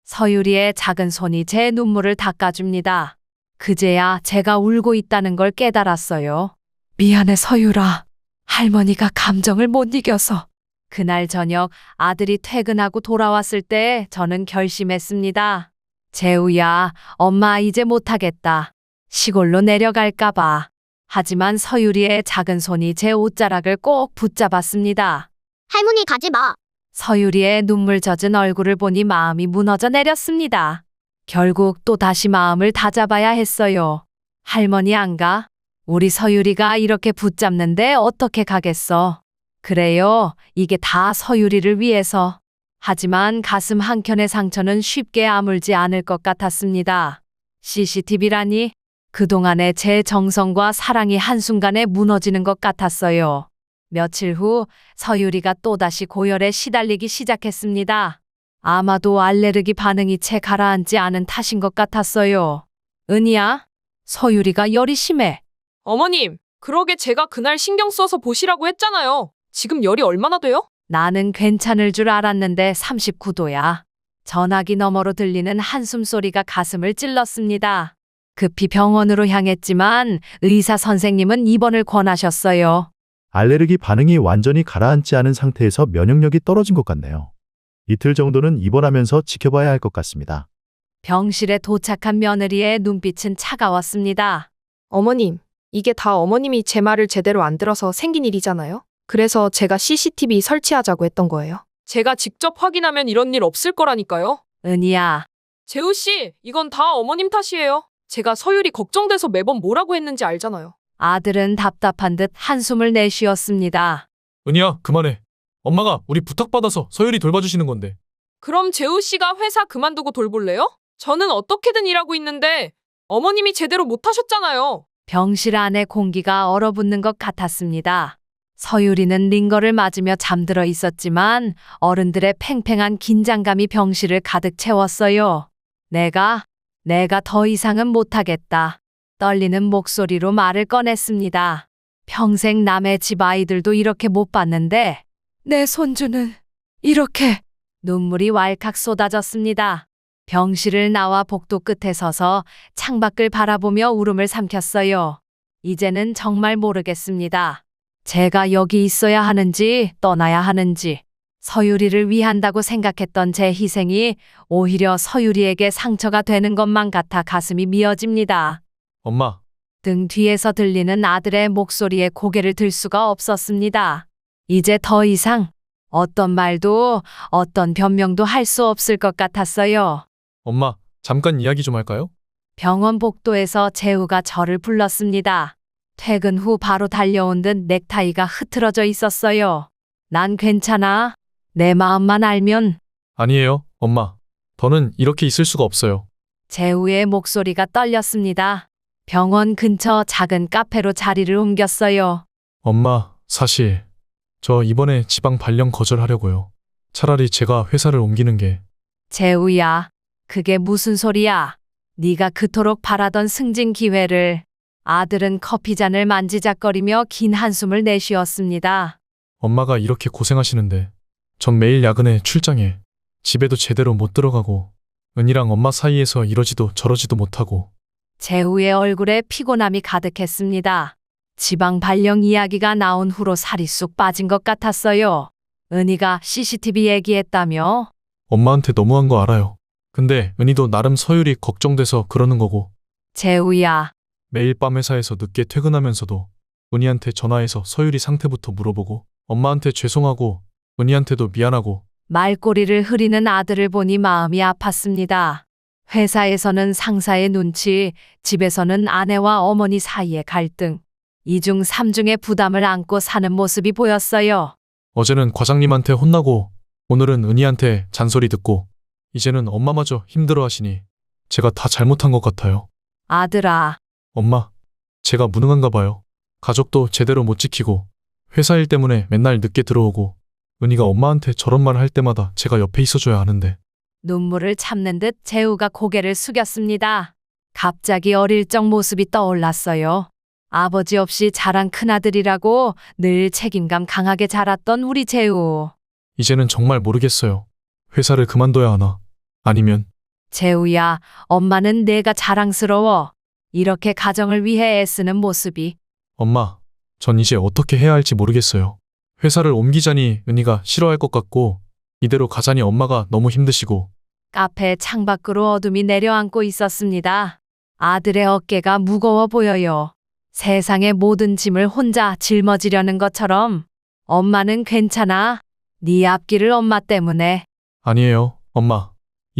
서유리의 작은 손이 제 눈물을 닦아줍니다. 그제야 제가 울고 있다는 걸 깨달았어요. 미안해, 서유라. 할머니가 감정을 못 이겨서. 그날 저녁 아들이 퇴근하고 돌아왔을 때 저는 결심했습니다. 재우야, 엄마 이제 못하겠다. 시골로 내려갈까 봐. 하지만 서유리의 작은 손이 제 옷자락을 꼭 붙잡았습니다. 할머니 가지 마. 서유리의 눈물 젖은 얼굴을 보니 마음이 무너져 내렸습니다. 결국 또 다시 마음을 다잡아야 했어요. 할머니 안 가? 우리 서유리가 이렇게 붙잡는데 어떻게 가겠어? 그래요. 이게 다 서유리를 위해서. 하지만 가슴 한켠의 상처는 쉽게 아물지 않을 것 같았습니다. CCTV라니? 그동안의 제 정성과 사랑이 한순간에 무너지는 것 같았어요. 며칠 후 서유리가 또다시 고열에 시달리기 시작했습니다. 아마도 알레르기 반응이 채 가라앉지 않은 탓인 것 같았어요. 은희야, 서유리가 열이 심해. 어머님, 그러게 제가 그날 신경 써서 보시라고 했잖아요. 지금 열이 얼마나 돼요? 나는 괜찮을 줄 알았는데 39도야. 전화기 너머로 들리는 한숨 소리가 가슴을 찔렀습니다. 급히 병원으로 향했지만 의사 선생님은 입원을 권하셨어요. 알레르기 반응이 완전히 가라앉지 않은 상태에서 면역력이 떨어진 것 같네요. 이틀 정도는 입원하면서 지켜봐야 할 것 같습니다. 병실에 도착한 며느리의 눈빛은 차가웠습니다. 어머님, 이게 다 어머님이 제 말을 제대로 안 들어서 생긴 일이잖아요. 그래서 제가 CCTV 설치하자고 했던 거예요. 제가 직접 확인하면 이런 일 없을 거라니까요. 은희야. 재우 씨, 이건 다 어머님 탓이에요. 제가 서율이 걱정돼서 매번 뭐라고 했는지 알잖아요. 아들은 답답한 듯 한숨을 내쉬었습니다. 은희야, 그만해. 엄마가 우리 부탁받아서 서율이 돌봐주시는 건데. 그럼 재우 씨가 회사 그만두고 돌볼래요? 저는 어떻게든 일하고 있는데 어머님이 제대로 못하셨잖아요. 병실 안의 공기가 얼어붙는 것 같았습니다. 서유리는 링거를 맞으며 잠들어 있었지만 어른들의 팽팽한 긴장감이 병실을 가득 채웠어요. 내가 더 이상은 못하겠다. 떨리는 목소리로 말을 꺼냈습니다. 평생 남의 집 아이들도 이렇게 못 봤는데 내 손주는 이렇게. 눈물이 왈칵 쏟아졌습니다. 병실을 나와 복도 끝에 서서 창밖을 바라보며 울음을 삼켰어요. 이제는 정말 모르겠습니다. 제가 여기 있어야 하는지 떠나야 하는지. 서유리를 위한다고 생각했던 제 희생이 오히려 서유리에게 상처가 되는 것만 같아 가슴이 미어집니다. 엄마. 등 뒤에서 들리는 아들의 목소리에 고개를 들 수가 없었습니다. 이제 더 이상 어떤 말도 어떤 변명도 할 수 없을 것 같았어요. 엄마, 잠깐 이야기 좀 할까요? 병원 복도에서 재우가 저를 불렀습니다. 퇴근 후 바로 달려온 듯 넥타이가 흐트러져 있었어요. 난 괜찮아. 내 마음만 알면. 아니에요, 엄마. 더는 이렇게 있을 수가 없어요. 재우의 목소리가 떨렸습니다. 병원 근처 작은 카페로 자리를 옮겼어요. 엄마, 사실 저 이번에 지방 발령 거절하려고요. 차라리 제가 회사를 옮기는 게. 재우야, 그게 무슨 소리야? 네가 그토록 바라던 승진 기회를. 아들은 커피잔을 만지작거리며 긴 한숨을 내쉬었습니다. 엄마가 이렇게 고생하시는데 전 매일 야근에 출장해. 집에도 제대로 못 들어가고 은희랑 엄마 사이에서 이러지도 저러지도 못하고. 재우의 얼굴에 피곤함이 가득했습니다. 지방 발령 이야기가 나온 후로 살이 쑥 빠진 것 같았어요. 은희가 CCTV 얘기했다며? 엄마한테 너무한 거 알아요. 근데 은희도 나름 서율이 걱정돼서 그러는 거고. 재우야. 매일 밤 회사에서 늦게 퇴근하면서도 은희한테 전화해서 서율이 상태부터 물어보고 엄마한테 죄송하고 은희한테도 미안하고. 말꼬리를 흐리는 아들을 보니 마음이 아팠습니다. 회사에서는 상사의 눈치, 집에서는 아내와 어머니 사이의 갈등. 이중 삼중의 부담을 안고 사는 모습이 보였어요. 어제는 과장님한테 혼나고 오늘은 은희한테 잔소리 듣고 이제는 엄마마저 힘들어하시니 제가 다 잘못한 것 같아요. 아들아. 엄마, 제가 무능한가 봐요. 가족도 제대로 못 지키고 회사 일 때문에 맨날 늦게 들어오고 은희가 엄마한테 저런 말 할 때마다 제가 옆에 있어줘야 하는데. 눈물을 참는 듯 재우가 고개를 숙였습니다. 갑자기 어릴 적 모습이 떠올랐어요. 아버지 없이 자란 큰아들이라고 늘 책임감 강하게 자랐던 우리 재우. 이제는 정말 모르겠어요. 회사를 그만둬야 하나? 아니면. 재우야, 엄마는 내가 자랑스러워. 이렇게 가정을 위해 애쓰는 모습이. 엄마, 전 이제 어떻게 해야 할지 모르겠어요. 회사를 옮기자니 은희가 싫어할 것 같고 이대로 가자니 엄마가 너무 힘드시고. 카페 창밖으로 어둠이 내려앉고 있었습니다. 아들의 어깨가 무거워 보여요. 세상의 모든 짐을 혼자 짊어지려는 것처럼. 엄마는 괜찮아. 네 앞길을 엄마 때문에. 아니에요, 엄마.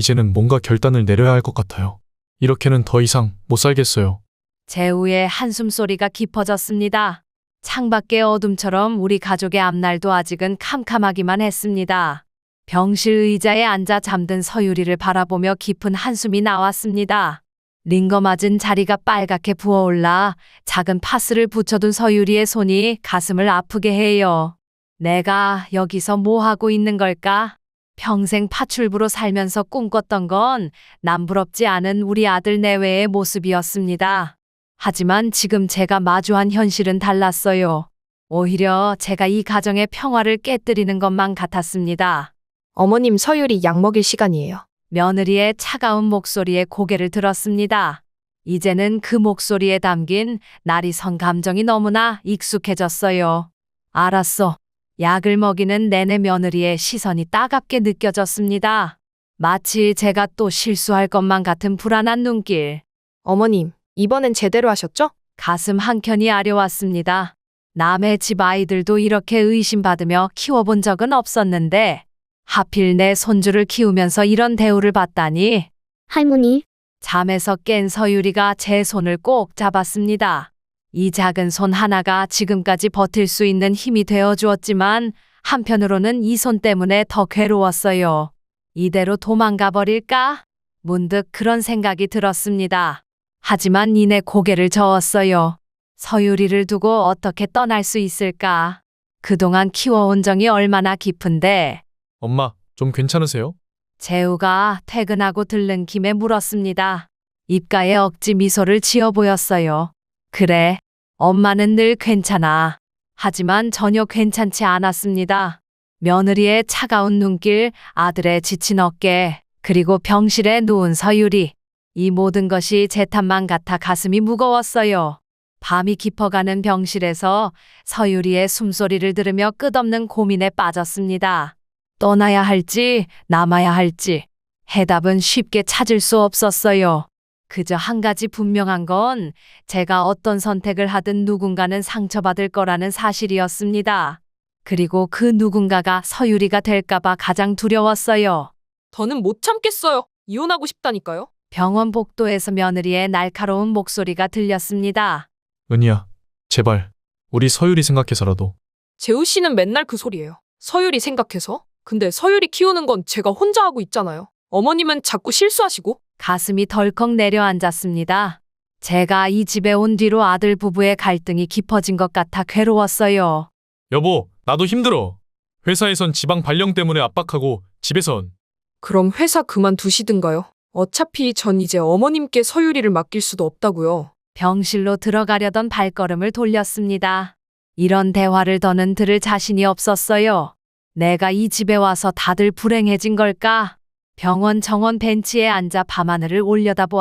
이제는 뭔가 결단을 내려야 할 것 같아요. 이렇게는 더 이상 못 살겠어요. 재우의 한숨소리가 깊어졌습니다. 창밖의 어둠처럼 우리 가족의 앞날도 아직은 캄캄하기만 했습니다. 병실 의자에 앉아 잠든 서유리를 바라보며 깊은 한숨이 나왔습니다. 링거 맞은 자리가 빨갛게 부어올라 작은 파스를 붙여둔 서유리의 손이 가슴을 아프게 해요. 내가 여기서 뭐 하고 있는 걸까? 평생 파출부로 살면서 꿈꿨던 건 남부럽지 않은 우리 아들 내외의 모습이었습니다. 하지만 지금 제가 마주한 현실은 달랐어요. 오히려 제가 이 가정의 평화를 깨뜨리는 것만 같았습니다. 어머님, 서율이 약 먹일 시간이에요. 며느리의 차가운 목소리에 고개를 들었습니다. 이제는 그 목소리에 담긴 날이 선 감정이 너무나 익숙해졌어요. 알았어. 약을 먹이는 내내 며느리의 시선이 따갑게 느껴졌습니다. 마치 제가 또 실수할 것만 같은 불안한 눈길. 어머님, 이번엔 제대로 하셨죠? 가슴 한켠이 아려왔습니다. 남의 집 아이들도 이렇게 의심받으며 키워본 적은 없었는데 하필 내 손주를 키우면서 이런 대우를 받다니. 할머니, 잠에서 깬 서유리가 제 손을 꼭 잡았습니다. 이 작은 손 하나가 지금까지 버틸 수 있는 힘이 되어 주었지만 한편으로는 이 손 때문에 더 괴로웠어요. 이대로 도망가 버릴까? 문득 그런 생각이 들었습니다. 하지만 이내 고개를 저었어요. 서유리를 두고 어떻게 떠날 수 있을까? 그동안 키워온 정이 얼마나 깊은데. 엄마, 좀 괜찮으세요? 재우가 퇴근하고 들른 김에 물었습니다. 입가에 억지 미소를 지어 보였어요. 그래, 엄마는 늘 괜찮아. 하지만 전혀 괜찮지 않았습니다. 며느리의 차가운 눈길, 아들의 지친 어깨, 그리고 병실에 누운 서유리. 이 모든 것이 제 탓만 같아 가슴이 무거웠어요. 밤이 깊어가는 병실에서 서유리의 숨소리를 들으며 끝없는 고민에 빠졌습니다. 떠나야 할지 남아야 할지 해답은 쉽게 찾을 수 없었어요. 그저 한 가지 분명한 건 제가 어떤 선택을 하든 누군가는 상처받을 거라는 사실이었습니다. 그리고 그 누군가가 서유리가 될까봐 가장 두려웠어요. 더는 못 참겠어요. 이혼하고 싶다니까요. 병원 복도에서 며느리의 날카로운 목소리가 들렸습니다. 은희야, 제발 우리 서율이 생각해서라도. 재우 씨는 맨날 그 소리예요. 서율이 생각해서? 근데 서율이 키우는 건 제가 혼자 하고 있잖아요. 어머님은 자꾸 실수하시고. 가슴이 덜컥 내려앉았습니다. 제가 이 집에 온 뒤로 아들 부부의 갈등이 깊어진 것 같아 괴로웠어요. 여보, 나도 힘들어. 회사에선 지방 발령 때문에 압박하고 집에선. 그럼 회사 그만두시든가요. 어차피 전 이제 어머님께 서율이를 맡길 수도 없다고요. 병실로 들어가려던 발걸음을 돌렸습니다. 이런 대화를 더는 들을 자신이 없었어요. 내가 이 집에 와서 다들 불행해진 걸까? 병원 정원 벤치에 앉아 밤하늘을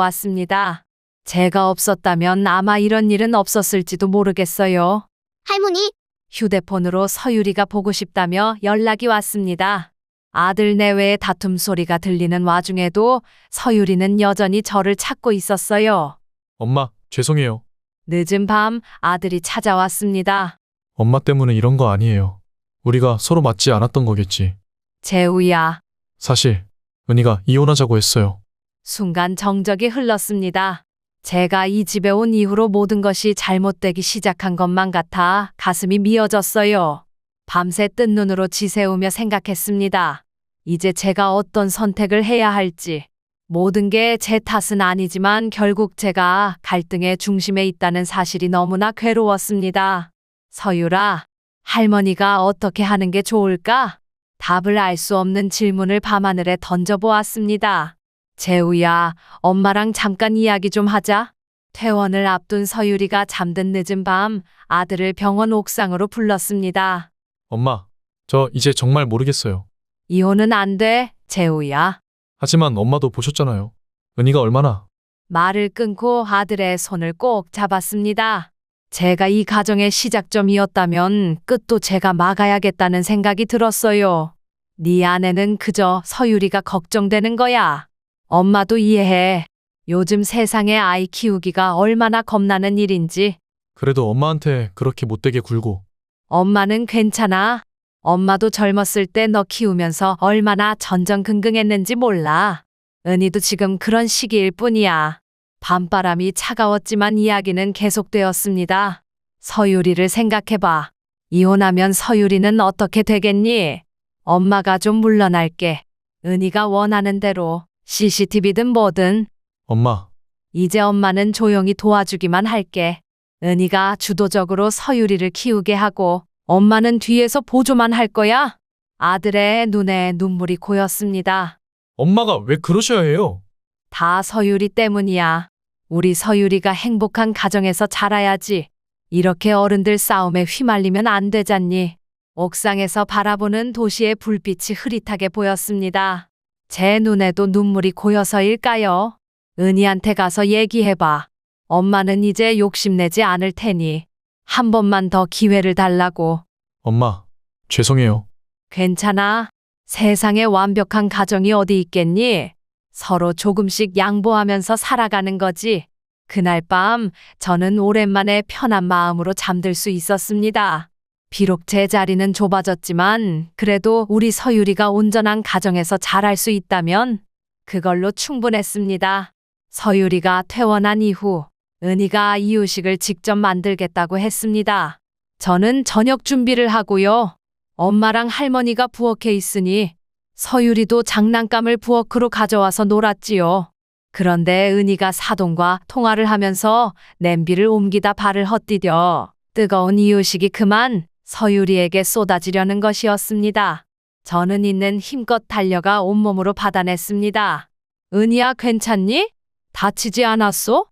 올려다보았습니다. 제가 없었다면 아마 이런 일은 없었을지도 모르겠어요. 할머니, 휴대폰으로 서유리가 보고 싶다며 연락이 왔습니다. 아들 내외의 다툼 소리가 들리는 와중에도 서유리는 여전히 저를 찾고 있었어요. 엄마, 죄송해요. 늦은 밤 아들이 찾아왔습니다. 엄마 때문에 이런 거 아니에요. 우리가 서로 맞지 않았던 거겠지. 재우야. 사실 은희가 이혼하자고 했어요. 순간 정적이 흘렀습니다. 제가 이 집에 온 이후로 모든 것이 잘못되기 시작한 것만 같아 가슴이 미어졌어요. 밤새 뜬 눈으로 지새우며 생각했습니다. 이제 제가 어떤 선택을 해야 할지. 모든 게 제 탓은 아니지만 결국 제가 갈등의 중심에 있다는 사실이 너무나 괴로웠습니다. 서유라, 할머니가 어떻게 하는 게 좋을까? 답을 알 수 없는 질문을 밤하늘에 던져보았습니다. 재우야, 엄마랑 잠깐 이야기 좀 하자. 퇴원을 앞둔 서유리가 잠든 늦은 밤 아들을 병원 옥상으로 불렀습니다. 엄마, 저 이제 정말 모르겠어요. 이혼은 안 돼, 재우야. 하지만 엄마도 보셨잖아요. 은희가 얼마나. 말을 끊고 아들의 손을 꼭 잡았습니다. 제가 이 가정의 시작점이었다면 끝도 제가 막아야겠다는 생각이 들었어요. 네 아내는 그저 서유리가 걱정되는 거야. 엄마도 이해해. 요즘 세상에 아이 키우기가 얼마나 겁나는 일인지. 그래도 엄마한테 그렇게 못되게 굴고. 엄마는 괜찮아. 엄마도 젊었을 때 너 키우면서 얼마나 전전긍긍했는지 몰라. 은희도 지금 그런 시기일 뿐이야. 밤바람이 차가웠지만 이야기는 계속되었습니다. 서유리를 생각해봐. 이혼하면 서유리는 어떻게 되겠니? 엄마가 좀 물러날게. 은희가 원하는 대로 CCTV든 뭐든. 엄마, 이제 엄마는 조용히 도와주기만 할게. 은희가 주도적으로 서유리를 키우게 하고 엄마는 뒤에서 보조만 할 거야. 아들의 눈에 눈물이 고였습니다. 엄마가 왜 그러셔야 해요? 다 서유리 때문이야. 우리 서유리가 행복한 가정에서 자라야지. 이렇게 어른들 싸움에 휘말리면 안 되잖니. 옥상에서 바라보는 도시의 불빛이 흐릿하게 보였습니다. 제 눈에도 눈물이 고여서일까요? 은희한테 가서 얘기해봐. 엄마는 이제 욕심내지 않을 테니 한 번만 더 기회를 달라고. 엄마, 죄송해요. 괜찮아. 세상에 완벽한 가정이 어디 있겠니? 서로 조금씩 양보하면서 살아가는 거지. 그날 밤 저는 오랜만에 편한 마음으로 잠들 수 있었습니다. 비록 제 자리는 좁아졌지만 그래도 우리 서유리가 온전한 가정에서 자랄 수 있다면 그걸로 충분했습니다. 서유리가 퇴원한 이후 은희가 이유식을 직접 만들겠다고 했습니다. 저는 저녁 준비를 하고요. 엄마랑 할머니가 부엌에 있으니 서유리도 장난감을 부엌으로 가져와서 놀았지요. 그런데 은희가 사돈과 통화를 하면서 냄비를 옮기다 발을 헛디뎌 뜨거운 이유식이 그만 서유리에게 쏟아지려는 것이었습니다. 저는 있는 힘껏 달려가 온몸으로 받아냈습니다. 은희야, 괜찮니? 다치지 않았소?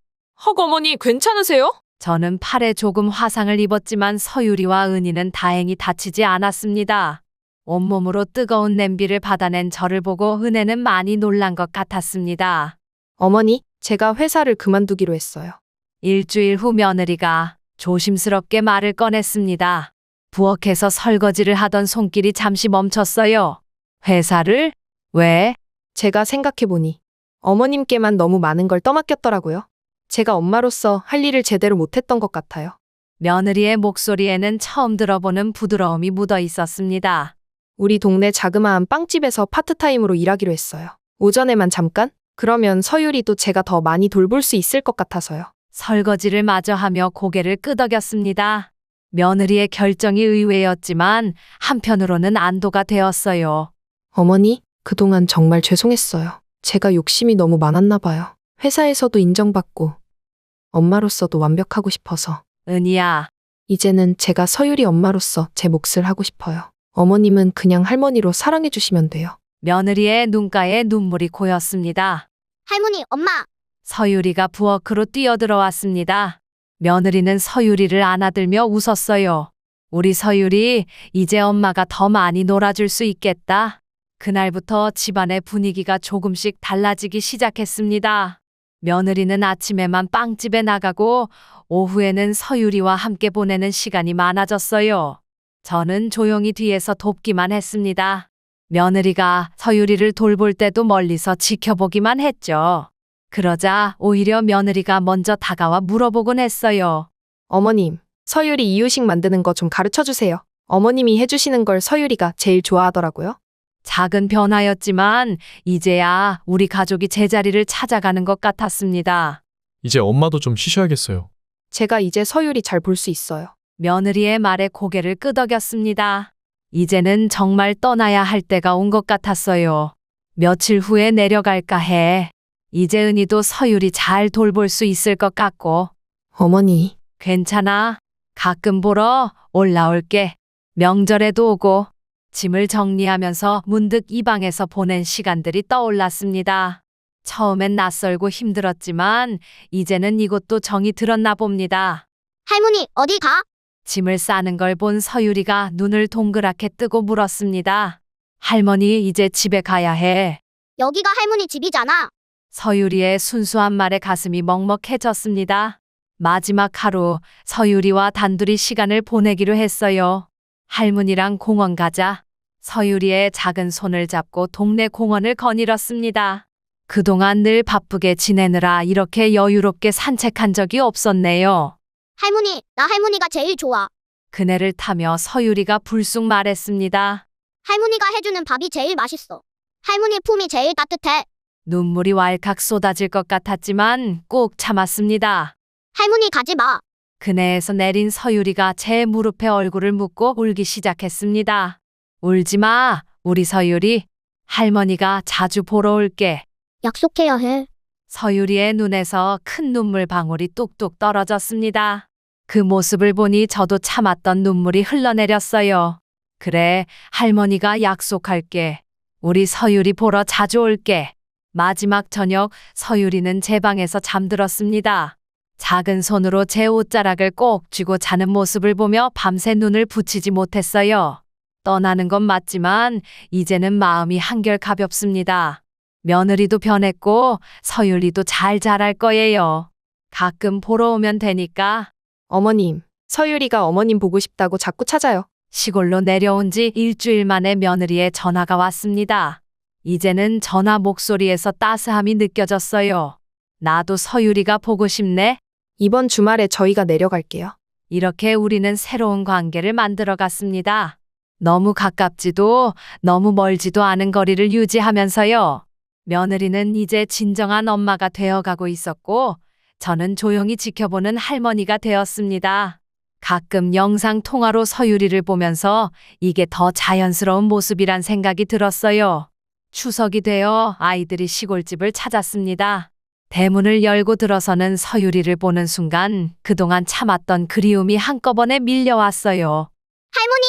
어머니 괜찮으세요? 저는 팔에 조금 화상을 입었지만 서유리와 은희는 다행히 다치지 않았습니다. 온몸으로 뜨거운 냄비를 받아낸 저를 보고 은혜는 많이 놀란 것 같았습니다. 어머니, 제가 회사를 그만두기로 했어요. 일주일 후 며느리가 조심스럽게 말을 꺼냈습니다. 부엌에서 설거지를 하던 손길이 잠시 멈췄어요. 회사를? 왜? 제가 생각해보니 어머님께만 너무 많은 걸 떠맡겼더라고요. 제가 엄마로서 할 일을 제대로 못했던 것 같아요. 며느리의 목소리에는 처음 들어보는 부드러움이 묻어 있었습니다. 우리 동네 자그마한 빵집에서 파트타임으로 일하기로 했어요. 오전에만 잠깐? 그러면 서유리도 제가 더 많이 돌볼 수 있을 것 같아서요. 설거지를 마저 하며 고개를 끄덕였습니다. 며느리의 결정이 의외였지만 한편으로는 안도가 되었어요. 어머니, 그동안 정말 죄송했어요. 제가 욕심이 너무 많았나 봐요. 회사에서도 인정받고 엄마로서도 완벽하고 싶어서. 은희야. 이제는 제가 서유리 엄마로서 제 몫을 하고 싶어요. 어머님은 그냥 할머니로 사랑해 주시면 돼요. 며느리의 눈가에 눈물이 고였습니다. 할머니, 엄마. 서유리가 부엌으로 뛰어들어왔습니다. 며느리는 서유리를 안아들며 웃었어요. 우리 서유리, 이제 엄마가 더 많이 놀아줄 수 있겠다. 그날부터 집안의 분위기가 조금씩 달라지기 시작했습니다. 며느리는 아침에만 빵집에 나가고 오후에는 서유리와 함께 보내는 시간이 많아졌어요. 저는 조용히 뒤에서 돕기만 했습니다. 며느리가 서유리를 돌볼 때도 멀리서 지켜보기만 했죠. 그러자 오히려 며느리가 먼저 다가와 물어보곤 했어요. 어머님, 서유리 이유식 만드는 거 좀 가르쳐 주세요. 어머님이 해주시는 걸 서유리가 제일 좋아하더라고요. 작은 변화였지만 이제야 우리 가족이 제자리를 찾아가는 것 같았습니다. 이제 엄마도 좀 쉬셔야겠어요. 제가 이제 서유리 잘 볼 수 있어요. 며느리의 말에 고개를 끄덕였습니다. 이제는 정말 떠나야 할 때가 온 것 같았어요. 며칠 후에 내려갈까 해. 이제 은희도 서유리 잘 돌볼 수 있을 것 같고. 어머니. 괜찮아. 가끔 보러 올라올게. 명절에도 오고. 짐을 정리하면서 문득 이 방에서 보낸 시간들이 떠올랐습니다. 처음엔 낯설고 힘들었지만 이제는 이곳도 정이 들었나 봅니다. 할머니, 어디 가? 짐을 싸는 걸 본 서유리가 눈을 동그랗게 뜨고 물었습니다. 할머니, 이제 집에 가야 해. 여기가 할머니 집이잖아. 서유리의 순수한 말에 가슴이 먹먹해졌습니다. 마지막 하루 서유리와 단둘이 시간을 보내기로 했어요. 할머니랑 공원 가자. 서유리의 작은 손을 잡고 동네 공원을 거닐었습니다. 그동안 늘 바쁘게 지내느라 이렇게 여유롭게 산책한 적이 없었네요. 할머니, 나 할머니가 제일 좋아. 그네를 타며 서유리가 불쑥 말했습니다. 할머니가 해주는 밥이 제일 맛있어. 할머니 품이 제일 따뜻해. 눈물이 왈칵 쏟아질 것 같았지만 꼭 참았습니다. 할머니 가지 마. 그네에서 내린 서유리가 제 무릎에 얼굴을 묻고 울기 시작했습니다. 울지 마, 우리 서유리. 할머니가 자주 보러 올게. 약속해야 해. 서유리의 눈에서 큰 눈물 방울이 뚝뚝 떨어졌습니다. 그 모습을 보니 저도 참았던 눈물이 흘러내렸어요. 그래, 할머니가 약속할게. 우리 서유리 보러 자주 올게. 마지막 저녁 서유리는 제 방에서 잠들었습니다. 작은 손으로 제 옷자락을 꼭 쥐고 자는 모습을 보며 밤새 눈을 붙이지 못했어요. 떠나는 건 맞지만 이제는 마음이 한결 가볍습니다. 며느리도 변했고 서유리도 잘 자랄 거예요. 가끔 보러 오면 되니까. 어머님, 서유리가 어머님 보고 싶다고 자꾸 찾아요. 시골로 내려온 지 일주일 만에 며느리의 전화가 왔습니다. 이제는 전화 목소리에서 따스함이 느껴졌어요. 나도 서유리가 보고 싶네. 이번 주말에 저희가 내려갈게요. 이렇게 우리는 새로운 관계를 만들어 갔습니다. 너무 가깝지도 너무 멀지도 않은 거리를 유지하면서요. 며느리는 이제 진정한 엄마가 되어가고 있었고 저는 조용히 지켜보는 할머니가 되었습니다. 가끔 영상 통화로 서유리를 보면서 이게 더 자연스러운 모습이란 생각이 들었어요. 추석이 되어 아이들이 시골집을 찾았습니다. 대문을 열고 들어서는 서유리를 보는 순간 그동안 참았던 그리움이 한꺼번에 밀려왔어요. 할머니!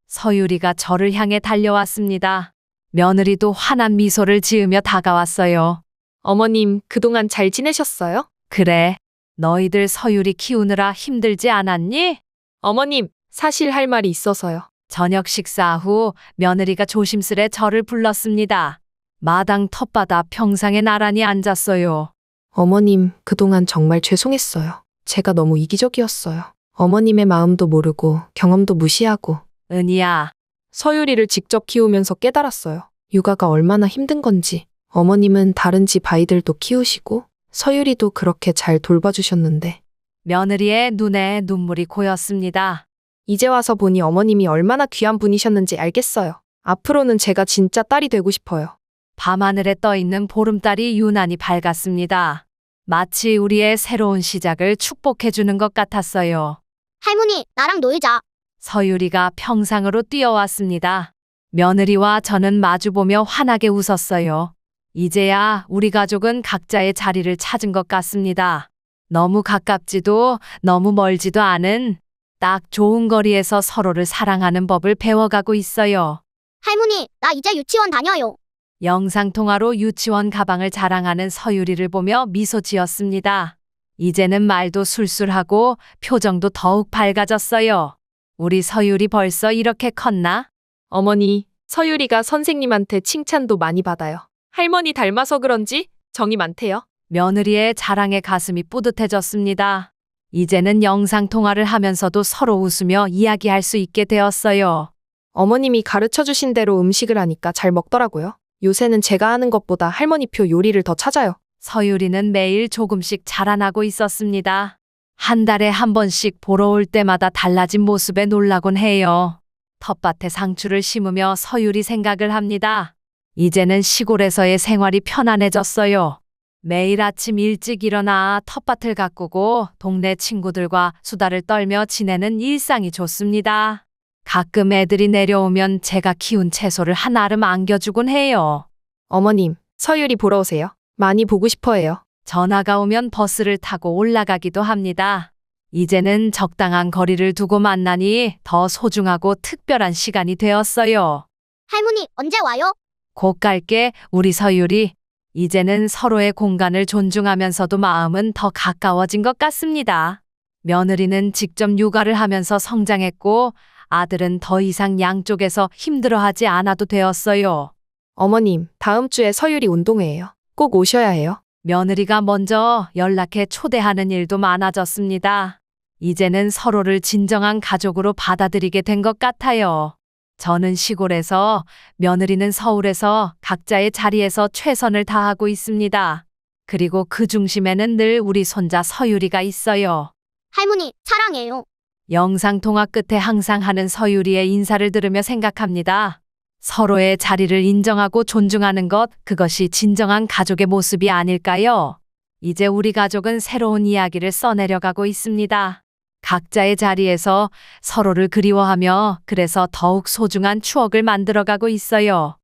서유리가 저를 향해 달려왔습니다. 며느리도 환한 미소를 지으며 다가왔어요. 어머님, 그동안 잘 지내셨어요? 그래, 너희들 서유리 키우느라 힘들지 않았니? 어머님, 사실 할 말이 있어서요. 저녁 식사 후 며느리가 조심스레 저를 불렀습니다. 마당 텃밭 평상에 나란히 앉았어요. 어머님, 그동안 정말 죄송했어요. 제가 너무 이기적이었어요. 어머님의 마음도 모르고 경험도 무시하고. 은희야. 서유리를 직접 키우면서 깨달았어요. 육아가 얼마나 힘든 건지. 어머님은 다른 집 아이들도 키우시고 서유리도 그렇게 잘 돌봐주셨는데. 며느리의 눈에 눈물이 고였습니다. 이제 와서 보니 어머님이 얼마나 귀한 분이셨는지 알겠어요. 앞으로는 제가 진짜 딸이 되고 싶어요. 밤하늘에 떠있는 보름달이 유난히 밝았습니다. 마치 우리의 새로운 시작을 축복해주는 것 같았어요. 할머니, 나랑 놀자. 서유리가 평상으로 뛰어왔습니다. 며느리와 저는 마주보며 환하게 웃었어요. 이제야 우리 가족은 각자의 자리를 찾은 것 같습니다. 너무 가깝지도 너무 멀지도 않은 딱 좋은 거리에서 서로를 사랑하는 법을 배워가고 있어요. 할머니, 나 이제 유치원 다녀요. 영상통화로 유치원 가방을 자랑하는 서유리를 보며 미소 지었습니다. 이제는 말도 술술하고 표정도 더욱 밝아졌어요. 우리 서유리 벌써 이렇게 컸나? 어머니, 서유리가 선생님한테 칭찬도 많이 받아요. 할머니 닮아서 그런지 정이 많대요. 며느리의 자랑에 가슴이 뿌듯해졌습니다. 이제는 영상통화를 하면서도 서로 웃으며 이야기할 수 있게 되었어요. 어머님이 가르쳐주신 대로 음식을 하니까 잘 먹더라고요. 요새는 제가 하는 것보다 할머니표 요리를 더 찾아요. 서유리는 매일 조금씩 자라나고 있었습니다. 한 달에 한 번씩 보러 올 때마다 달라진 모습에 놀라곤 해요. 텃밭에 상추를 심으며 서유리 생각을 합니다. 이제는 시골에서의 생활이 편안해졌어요. 매일 아침 일찍 일어나 텃밭을 가꾸고 동네 친구들과 수다를 떨며 지내는 일상이 좋습니다. 가끔 애들이 내려오면 제가 키운 채소를 한 알음 안겨주곤 해요. 어머님, 서유리 보러 오세요. 많이 보고 싶어해요. 전화가 오면 버스를 타고 올라가기도 합니다. 이제는 적당한 거리를 두고 만나니 더 소중하고 특별한 시간이 되었어요. 할머니, 언제 와요? 곧 갈게, 우리 서유리. 이제는 서로의 공간을 존중하면서도 마음은 더 가까워진 것 같습니다. 며느리는 직접 육아를 하면서 성장했고 아들은 더 이상 양쪽에서 힘들어하지 않아도 되었어요. 어머님, 다음 주에 서유리 운동회예요. 꼭 오셔야 해요. 며느리가 먼저 연락해 초대하는 일도 많아졌습니다. 이제는 서로를 진정한 가족으로 받아들이게 된 것 같아요. 저는 시골에서, 며느리는 서울에서 각자의 자리에서 최선을 다하고 있습니다. 그리고 그 중심에는 늘 우리 손자 서유리가 있어요. 할머니, 사랑해요. 영상통화 끝에 항상 하는 서유리의 인사를 들으며 생각합니다. 서로의 자리를 인정하고 존중하는 것, 그것이 진정한 가족의 모습이 아닐까요? 이제 우리 가족은 새로운 이야기를 써내려가고 있습니다. 각자의 자리에서 서로를 그리워하며 그래서 더욱 소중한 추억을 만들어가고 있어요.